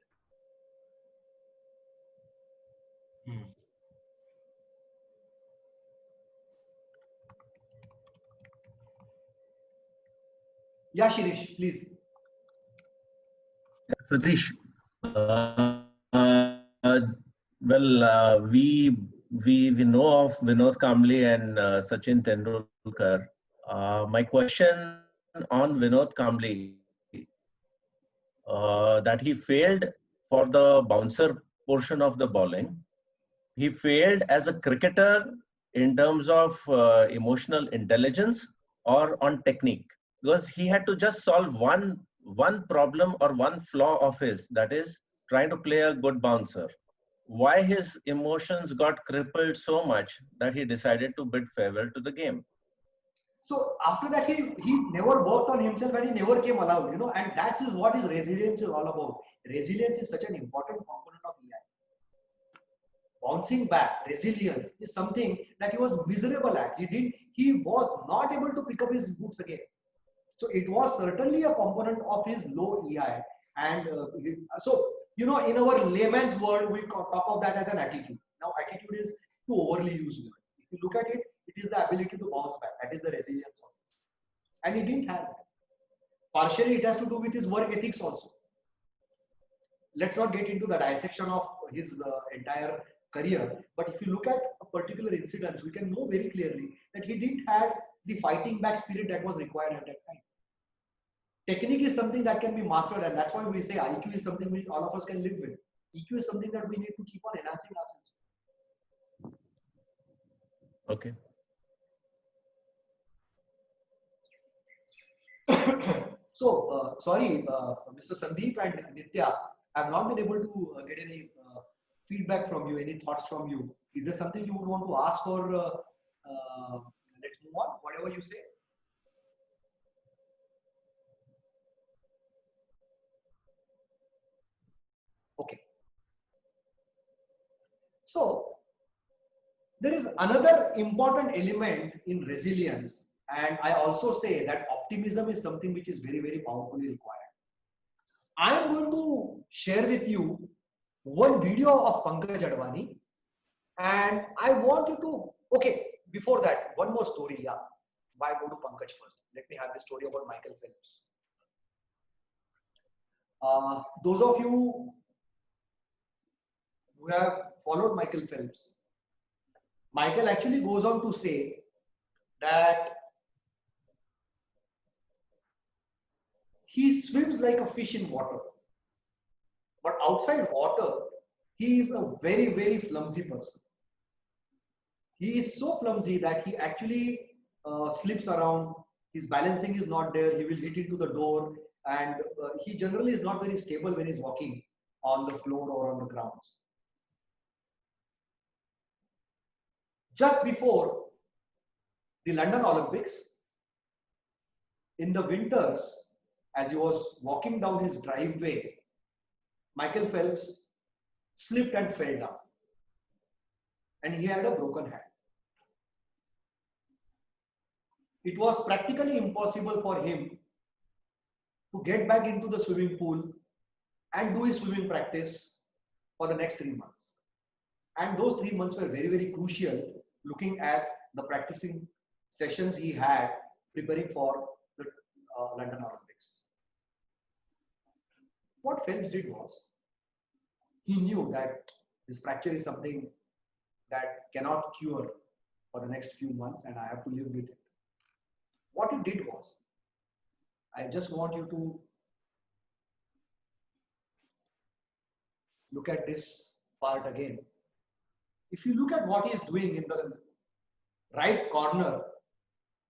Yeah, Shirish, please. Satish, we know of Vinod Kambli and Sachin Tendulkar. My question on Vinod Kambli, that he failed for the bouncer portion of the bowling. He failed as a cricketer in terms of emotional intelligence or on technique, because he had to just solve one problem or one flaw of his, that is trying to play a good bouncer. Why his emotions got crippled so much that he decided to bid farewell to the game? So after that, he never worked on himself and he never came alive, you know, and that is what his resilience is all about. Resilience is such an important component of EI. Bouncing back, resilience is something that he was miserable at. He was not able to pick up his boots again. So it was certainly a component of his low EI. And so, you know, in our layman's world, we talk of that as an attitude. Now, attitude is too overly used word. If you look at it, it is the ability to bounce back. That is the resilience of this. And he didn't have that. Partially, it has to do with his work ethics also. Let's not get into the dissection of his entire career. But if you look at a particular incident, we can know very clearly that he didn't have the fighting back spirit that was required at that time. Technique is something that can be mastered, and that's why we say IQ is something which all of us can live with. EQ is something that we need to keep on enhancing ourselves. Okay. So, sorry, Mr. Sandeep and Nitya, I have not been able to get any feedback from you, any thoughts from you. Is there something you would want to ask, or let's move on, whatever you say? Okay. So, there is another important element in resilience, and I also say that optimism is something which is very, very powerfully required. I am going to share with you one video of Pankaj Advani, and I want you to, okay, before that, one more story. Yeah, why go to Pankaj first? Let me have the story about Michael Phelps. Those of you who have followed Michael Phelps, Michael actually goes on to say that he swims like a fish in water, but outside water, he is a very, very clumsy person. He is so clumsy that he actually slips around. His balancing is not there. He will hit into the door, and he generally is not very stable when he's walking on the floor or on the grounds. Just before the London Olympics, in the winters, as he was walking down his driveway, Michael Phelps slipped and fell down. And he had a broken hand. It was practically impossible for him to get back into the swimming pool and do his swimming practice for the next 3 months. And those 3 months were very, very crucial, looking at the practicing sessions he had preparing for the London Olympics. What Phelps did was, he knew that this fracture is something that cannot cure for the next few months and I have to live with it. What he did was, I just want you to look at this part again. If you look at what he is doing in the right corner,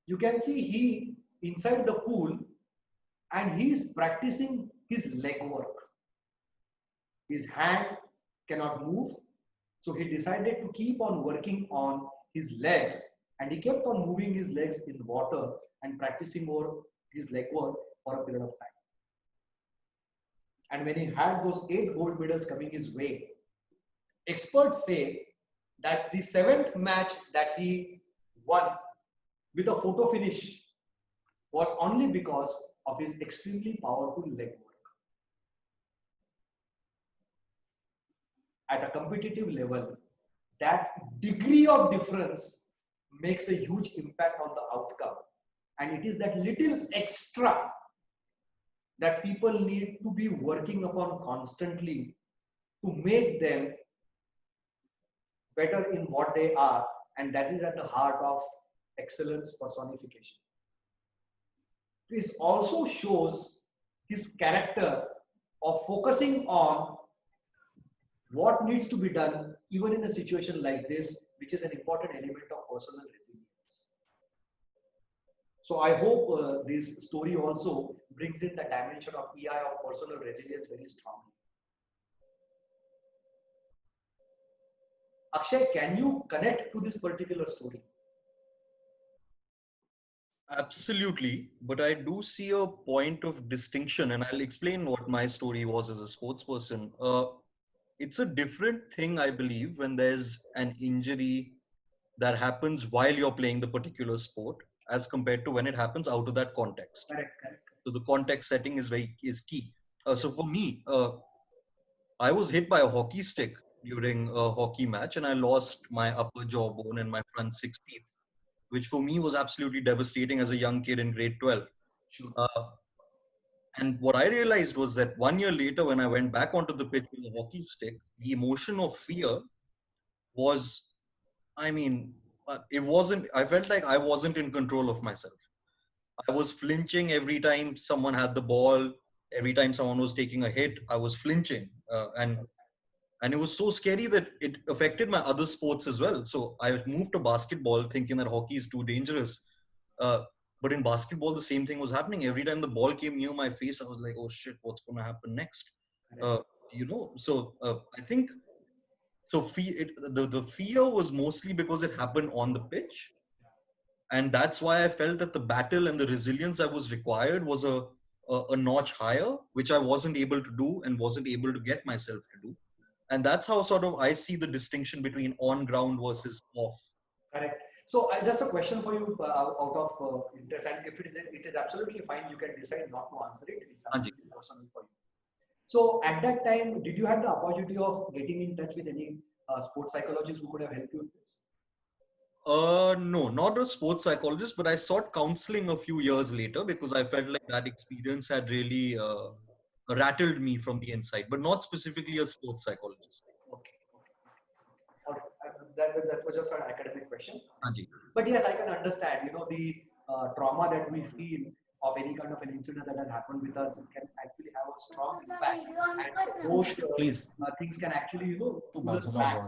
you can see he inside the pool and he is practicing his leg work. His hand cannot move, so he decided to keep on working on his legs, and he kept on moving his legs in water and practicing more his leg work for a period of time. And when he had those 8 gold medals coming his way, experts say that the 7th match that he won with a photo finish was only because of his extremely powerful leg work. At a competitive level, that degree of difference makes a huge impact on the outcome. And it is that little extra that people need to be working upon constantly to make them better in what they are. And that is at the heart of excellence personification. This also shows his character of focusing on what needs to be done even in a situation like this, which is an important element of personal resilience. So I hope this story also brings in the dimension of EI of personal resilience very strongly. Akshay, can you connect to this particular story? Absolutely, but I do see a point of distinction, and I'll explain what my story was as a sports person. It's a different thing, I believe, when there's an injury that happens while you're playing the particular sport, as compared to when it happens out of that context. Correct. So the context setting is key. So for me, I was hit by a hockey stick during a hockey match, and I lost my upper jawbone and my front 6 teeth, which for me was absolutely devastating as a young kid in grade 12. Sure. And what I realized was that 1 year later, when I went back onto the pitch with a hockey stick, the emotion of fear was, I felt like I wasn't in control of myself. I was flinching every time someone had the ball, every time someone was taking a hit, I was flinching. And it was so scary that it affected my other sports as well. So I moved to basketball thinking that hockey is too dangerous. But in basketball, the same thing was happening. Every time the ball came near my face, I was like, oh shit, what's going to happen next? I think, the fear was mostly because it happened on the pitch. And that's why I felt that the battle and the resilience that was required was a notch higher, which I wasn't able to do and wasn't able to get myself to do. And that's how sort of I see the distinction between on ground versus off. Correct. So just a question for you out of interest, and if it is absolutely fine, you can decide not to answer it. It's absolutely personal for you. So at that time, did you have the opportunity of getting in touch with any sports psychologists who could have helped you with this? No, not a sports psychologist, but I sought counseling a few years later because I felt like that experience had really rattled me from the inside, but not specifically a sports psychologist. Okay. All right. That was just an academic question. Anji. But yes, I can understand, the trauma that we feel of any kind of an incident that has happened with us, it can actually have a strong impact. And those things can actually, pull us back.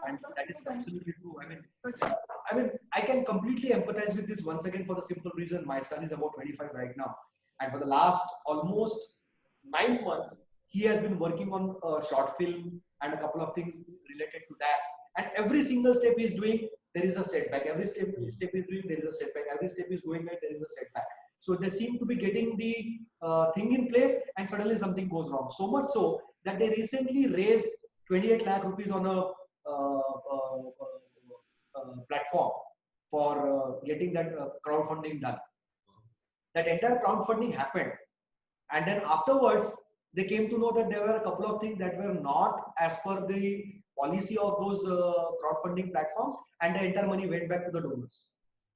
And that is absolutely true. I mean, I can completely empathize with this once again for the simple reason my son is about 25 right now. And for the last almost 9 months, he has been working on a short film and a couple of things related to that. And every single step he's doing, there is a setback. Every step he's doing, there is a setback. Every step he's going at, there is a setback. So they seem to be getting the thing in place, and suddenly something goes wrong. So much so that they recently raised 28 lakh rupees on a platform for getting that crowdfunding done. That entire crowdfunding happened, and then afterwards they came to know that there were a couple of things that were not as per the policy of those crowdfunding platforms, and the entire money went back to the donors.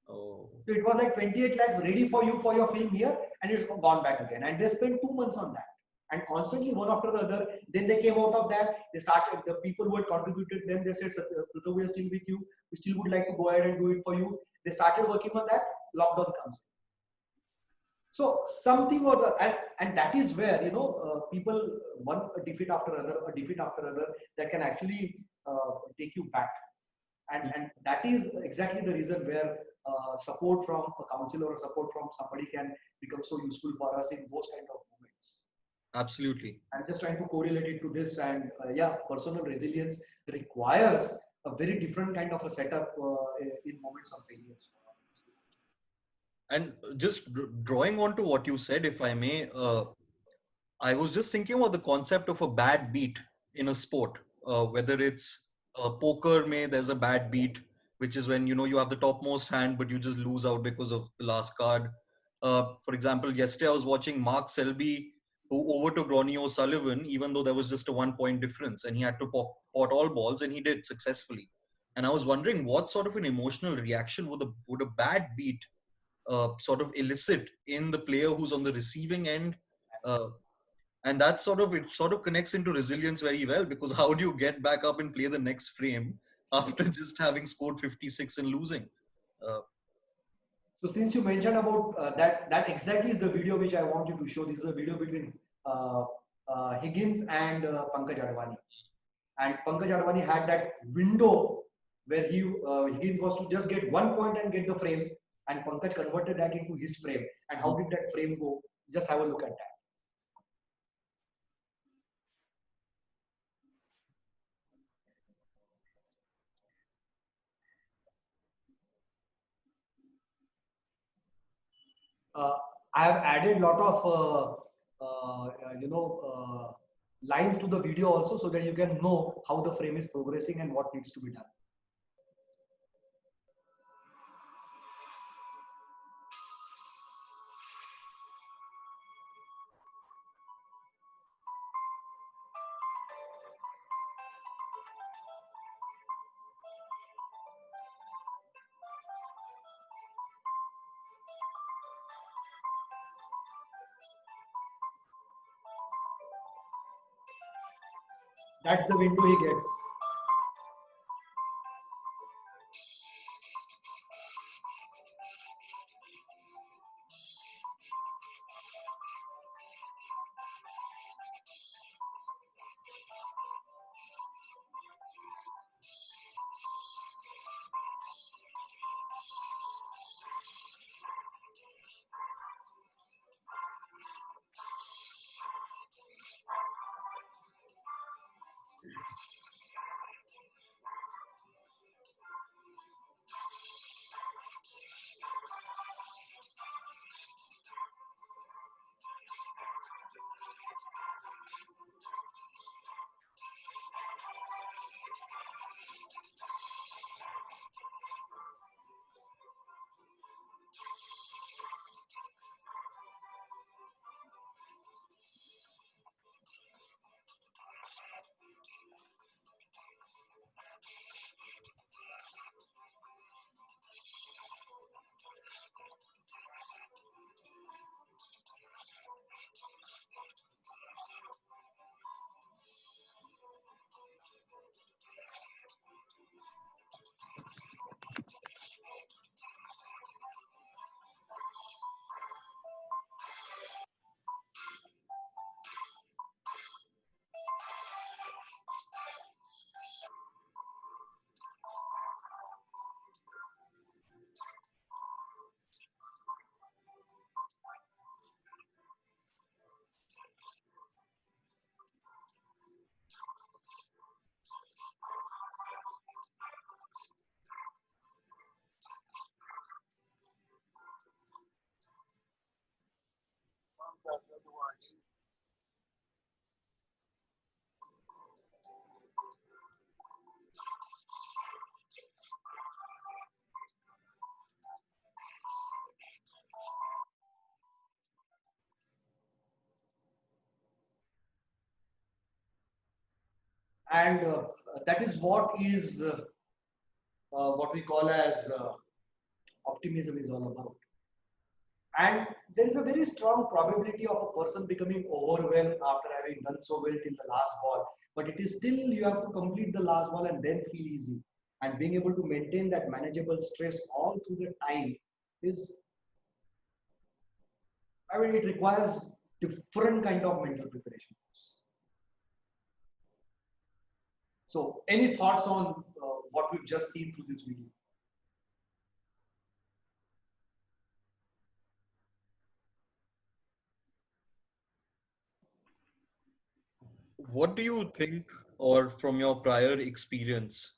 Oh. So it was like 28 lakhs ready for you for your film here, and it's gone back again. And they spent 2 months on that, and constantly one after the other. Then they came out of that. They started, the people who had contributed them, they said, "Prithu, we are still with you. We still would like to go ahead and do it for you." They started working on that. Lockdown comes. So something or the, and that is where, you know, people, one defeat after another, that can actually take you back. And that is exactly the reason where support from a counselor or support from somebody can become so useful for us in those kind of moments. Absolutely. I'm just trying to correlate it to this, and yeah, personal resilience requires a very different kind of a setup in moments of failures. And just drawing on to what you said, if I may, I was just thinking about the concept of a bad beat in a sport, whether it's poker, there's a bad beat, which is when, you know, you have the topmost hand, but you just lose out because of the last card. For example, yesterday I was watching Mark Selby, who overtook Ronnie O'Sullivan, even though there was just a 1 point difference, and he had to pot all balls, and he did successfully. And I was wondering what sort of an emotional reaction would a bad beat sort of elicit in the player who's on the receiving end. And that sort of connects into resilience very well, because how do you get back up and play the next frame after just having scored 56 and losing? So since you mentioned about that exactly is the video which I want you to show. This is a video between Higgins and Pankaj Advani. And Pankaj Advani had that window where Higgins was to just get 1 point and get the frame, and Pankaj converted that into his frame. And how did that frame go? Just have a look at that. I have added a lot of lines to the video also, so that you can know how the frame is progressing and what needs to be done. That's the window he gets. and that is what is what we call as optimism is all about. And there is a very strong probability of a person becoming overwhelmed after having done so well till the last ball. But it is still, you have to complete the last ball and then feel easy. And being able to maintain that manageable stress all through the time is, I mean, it requires different kind of mental preparation. So any thoughts on what we've just seen through this video? What do you think, or from your prior experience,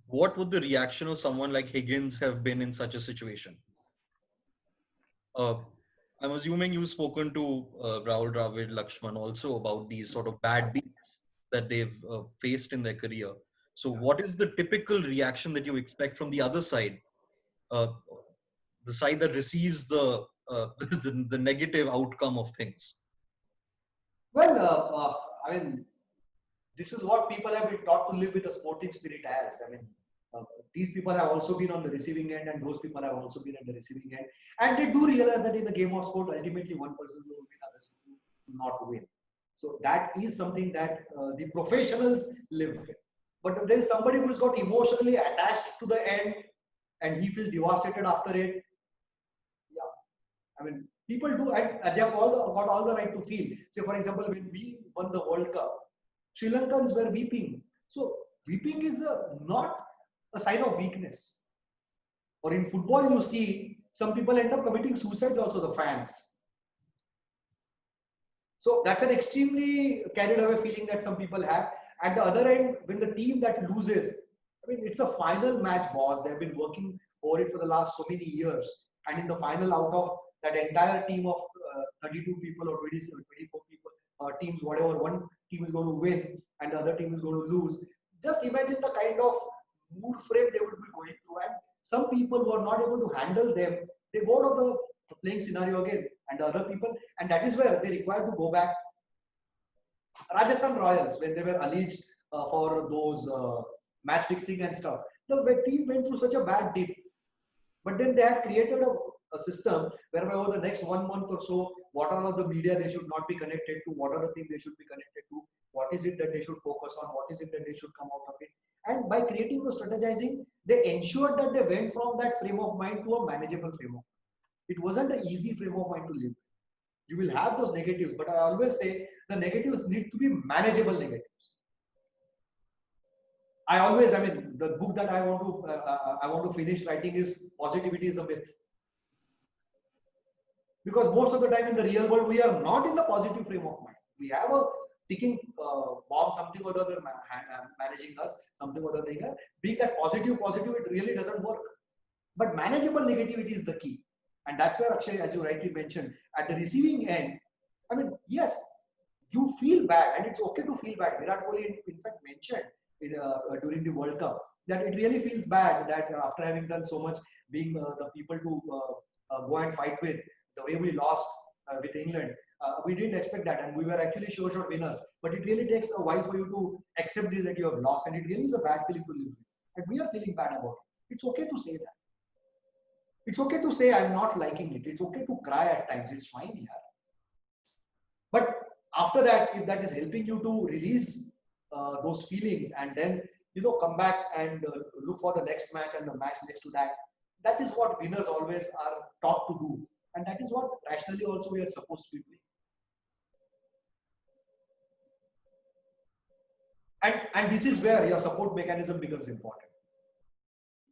what would the reaction of someone like Higgins have been in such a situation? I'm assuming you've spoken to Rahul Dravid, Lakshman also about these sort of bad beats that they've faced in their career. So what is the typical reaction that you expect from the other side? The side that receives the, the negative outcome of things? Well, I mean, this is what people have been taught to live with a sporting spirit as. I mean, these people have also been on the receiving end, and those people have also been on the receiving end. And they do realize that in the game of sport, ultimately one person will win, others will not win. So that is something that the professionals live with. But if there is somebody who's got emotionally attached to the end and he feels devastated after it, yeah, I mean, people do, and they have got all the right to feel. Say, for example, when we won the World Cup, Sri Lankans were weeping. So weeping is not a sign of weakness. Or in football, you see some people end up committing suicide also, the fans. So that's an extremely carried away feeling that some people have. At the other end, when the team that loses, I mean, it's a final match, boss. They've been working over it for the last so many years. And in the final, out of that entire team of 32 people or 27, 24 people, teams, whatever, one team is going to win and the other team is going to lose. Just imagine the kind of mood frame they would be going through. And some people who are not able to handle them, they go to the playing scenario again. And the other people, and that is where they require to go back. Rajasthan Royals, when they were alleged for those match fixing and stuff, the team went through such a bad dip. But then they had created a system whereby over the next 1 month or so, what are the media they should not be connected to, what are the things they should be connected to, what is it that they should focus on, what is it that they should come out of it. And by creating the strategizing, they ensured that they went from that frame of mind to a manageable frame of mind. It wasn't an easy frame of mind to live. You will have those negatives, but I always say the negatives need to be manageable negatives. I mean, the book that I want to finish writing is Positivity is a Myth. Because most of the time in the real world, we are not in the positive frame of mind. We have a ticking bomb, something or other managing us, something or other thing. Being that positive, it really doesn't work. But manageable negativity is the key. And that's where, Akshay, as you rightly mentioned, at the receiving end, I mean, yes, you feel bad, and it's okay to feel bad. Virat Kohli, in fact, mentioned during the World Cup that it really feels bad that after having done so much, being the people to go and fight with, the way we lost with England, we didn't expect that, and we were actually sure winners. But it really takes a while for you to accept this, that you have lost, and it really is a bad feeling to live with. And we are feeling bad about it. It's okay to say that. It's okay to say I'm not liking it. It's okay to cry at times. It's fine, yeah. But after that, if that is helping you to release those feelings and then come back and look for the next match and the match next to that, that is what winners always are taught to do, and that is what rationally also we are supposed to be playing. And this is where your support mechanism becomes important.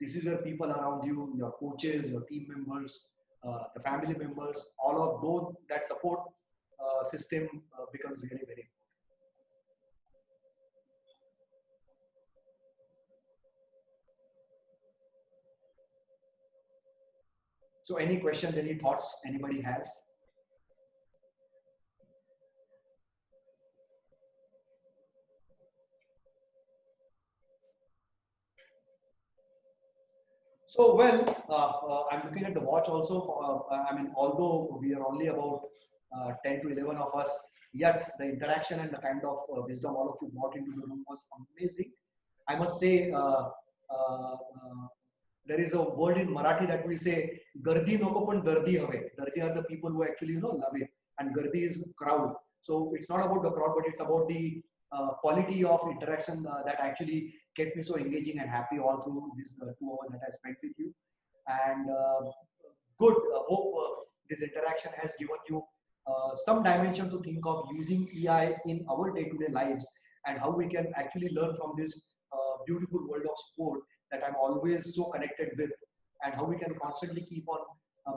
This is where people around you, your coaches, your team members, the family members, all of those, that support system becomes really very important. So any questions, any thoughts anybody has? So, well, I'm looking at the watch also. I mean, although we are only about 10 to 11 of us Yet the interaction and the kind of wisdom all of you brought into the room was amazing. I must say, there is a word in Marathi that we say, "Gardi noko pan dardi have." Dardi are the people who actually love it, and gardi is crowd. So it's not about the crowd, but it's about the quality of interaction that actually kept me so engaging and happy all through this 2 hours that I spent with you. And good. Hope this interaction has given you some dimension to think of using AI in our day-to-day lives and how we can actually learn from this beautiful world of sport that I'm always so connected with, and how we can constantly keep on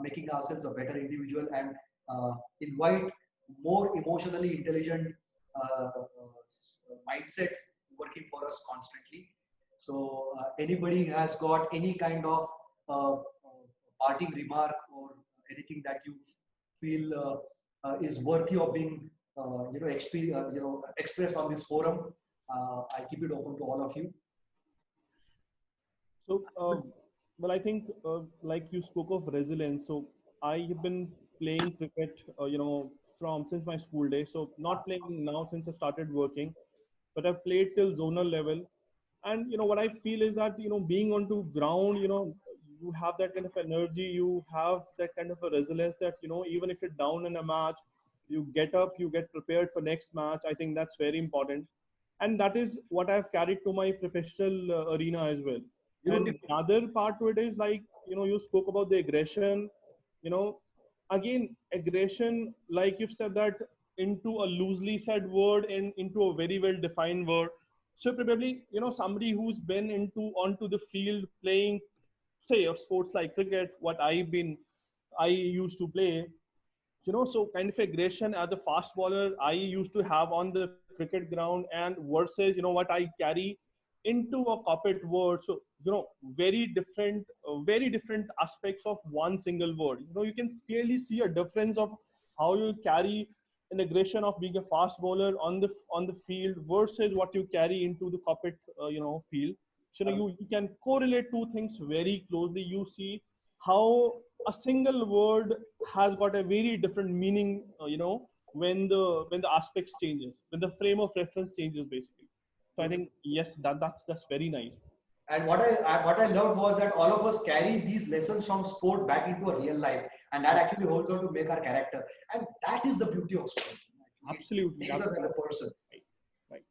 making ourselves a better individual and invite more emotionally intelligent mindsets working for us constantly. So anybody has got any kind of parting remark or anything that you feel is worthy of being expressed on this forum, I keep it open to all of you. So, well, I think like you spoke of resilience. So I have been playing cricket, from since my school days. So not playing now since I started working, but I've played till zonal level. And what I feel is that being onto ground, you have that kind of energy, you have that kind of a resilience that even if you're down in a match, you get up, you get prepared for next match. I think that's very important, and that is what I've carried to my professional arena as well. And Beautiful. the other part to it is like you spoke about the aggression. you know Again, aggression, like you've said that into a loosely said word and into a very well defined word. So probably somebody who's been into onto the field playing, say, of sports like cricket, what I used to play. So kind of aggression as a fast bowler I used to have on the cricket ground, and versus what I carry into a corporate world. So very different aspects of one single word. You can clearly see a difference of how you carry an aggression of being a fast bowler on the field versus what you carry into the corporate field. So you can correlate two things very closely. You see how a single word has got a very different meaning, when the aspects changes, when the frame of reference changes, basically. So I think yes, that's very nice. And what I loved was that all of us carry these lessons from sport back into a real life, and that actually holds on to make our character. And that is the beauty of sport. Absolutely, It makes us as a person. Right.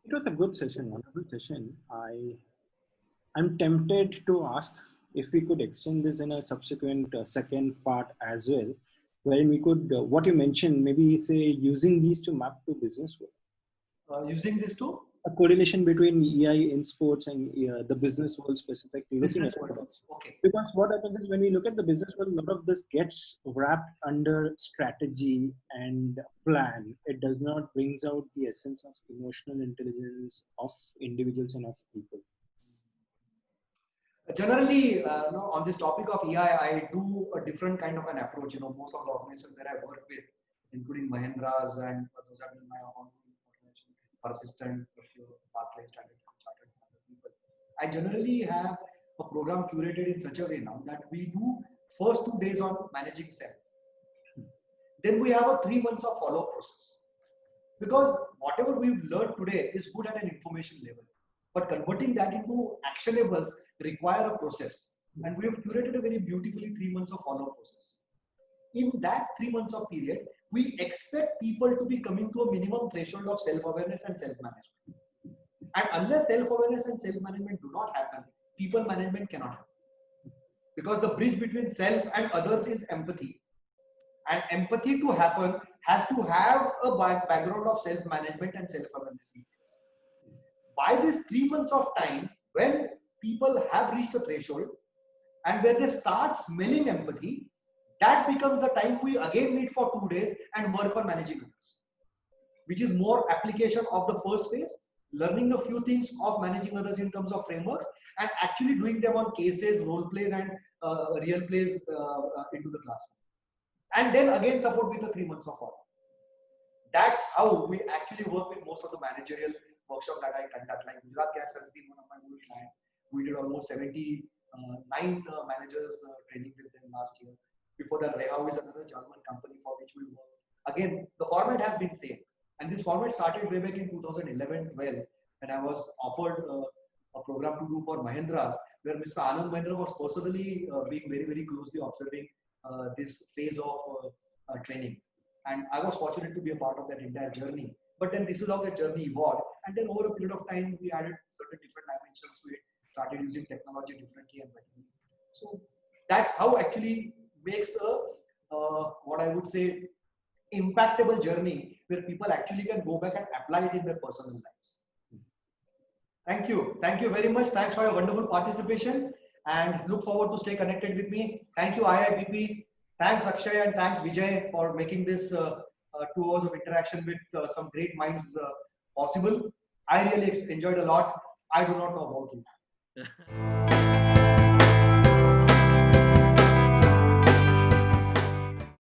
It was a good session, wonderful session. I'm tempted to ask if we could extend this in a subsequent second part as well, wherein we could, what you mentioned, maybe say using these to map to business world. Using this too? A correlation between EI in sports and the business world specifically. Business world. Okay. Because what happens is when we look at the business world, a lot of this gets wrapped under strategy and plan. It does not brings out the essence of emotional intelligence of individuals and of people. Generally, on this topic of EI, I do a different kind of an approach. Most of the organizations that I work with, including Mahindra's and those have been my own organization, Persistent, Barclays, Standard Chartered, and other people. I generally have a program curated in such a way now that we do first 2 days on managing self. Then we have a 3 months of follow-up process. Because whatever we've learned today is good at an information level, but converting that into actionables require a process. And we have curated a very beautifully 3 months of follow-up process. In that 3 months of period, we expect people to be coming to a minimum threshold of self-awareness and self-management. And unless self-awareness and self-management do not happen, people management cannot happen. Because the bridge between self and others is empathy. And empathy to happen has to have a background of self-management and self-awareness. By this 3 months of time, when people have reached a threshold and when they start smelling empathy, that becomes the time we again meet for 2 days and work on managing others, which is more application of the first phase, learning a few things of managing others in terms of frameworks and actually doing them on cases, role plays and real plays into the classroom. And then again support with the 3 months of follow. That's how we actually work with most of the managerial workshop that I conduct. Like Gujarat Gas has been one of my old clients. We did almost 79 managers training with them last year. Before that, Rehau is another German company for which we work. again, the format has been same. And this format started way back in 2011-12 when I was offered a program to do for Mahindras, where Mr. Anand Mahindra was personally being very, very closely observing this phase of training. And I was fortunate to be a part of that entire journey. But then this is how the journey evolved. And then over a period of time, we added certain different dimensions to it, started using technology differently and better. So that's how actually makes a, what I would say, impactable journey where people actually can go back and apply it in their personal lives. Thank you. Thank you very much. Thanks for your wonderful participation and look forward to stay connected with me. Thank you, IIBP. Thanks, Akshay, and thanks, Vijay, for making this 2 hours of interaction with some great minds possible. I really enjoyed a lot. I do not know about you.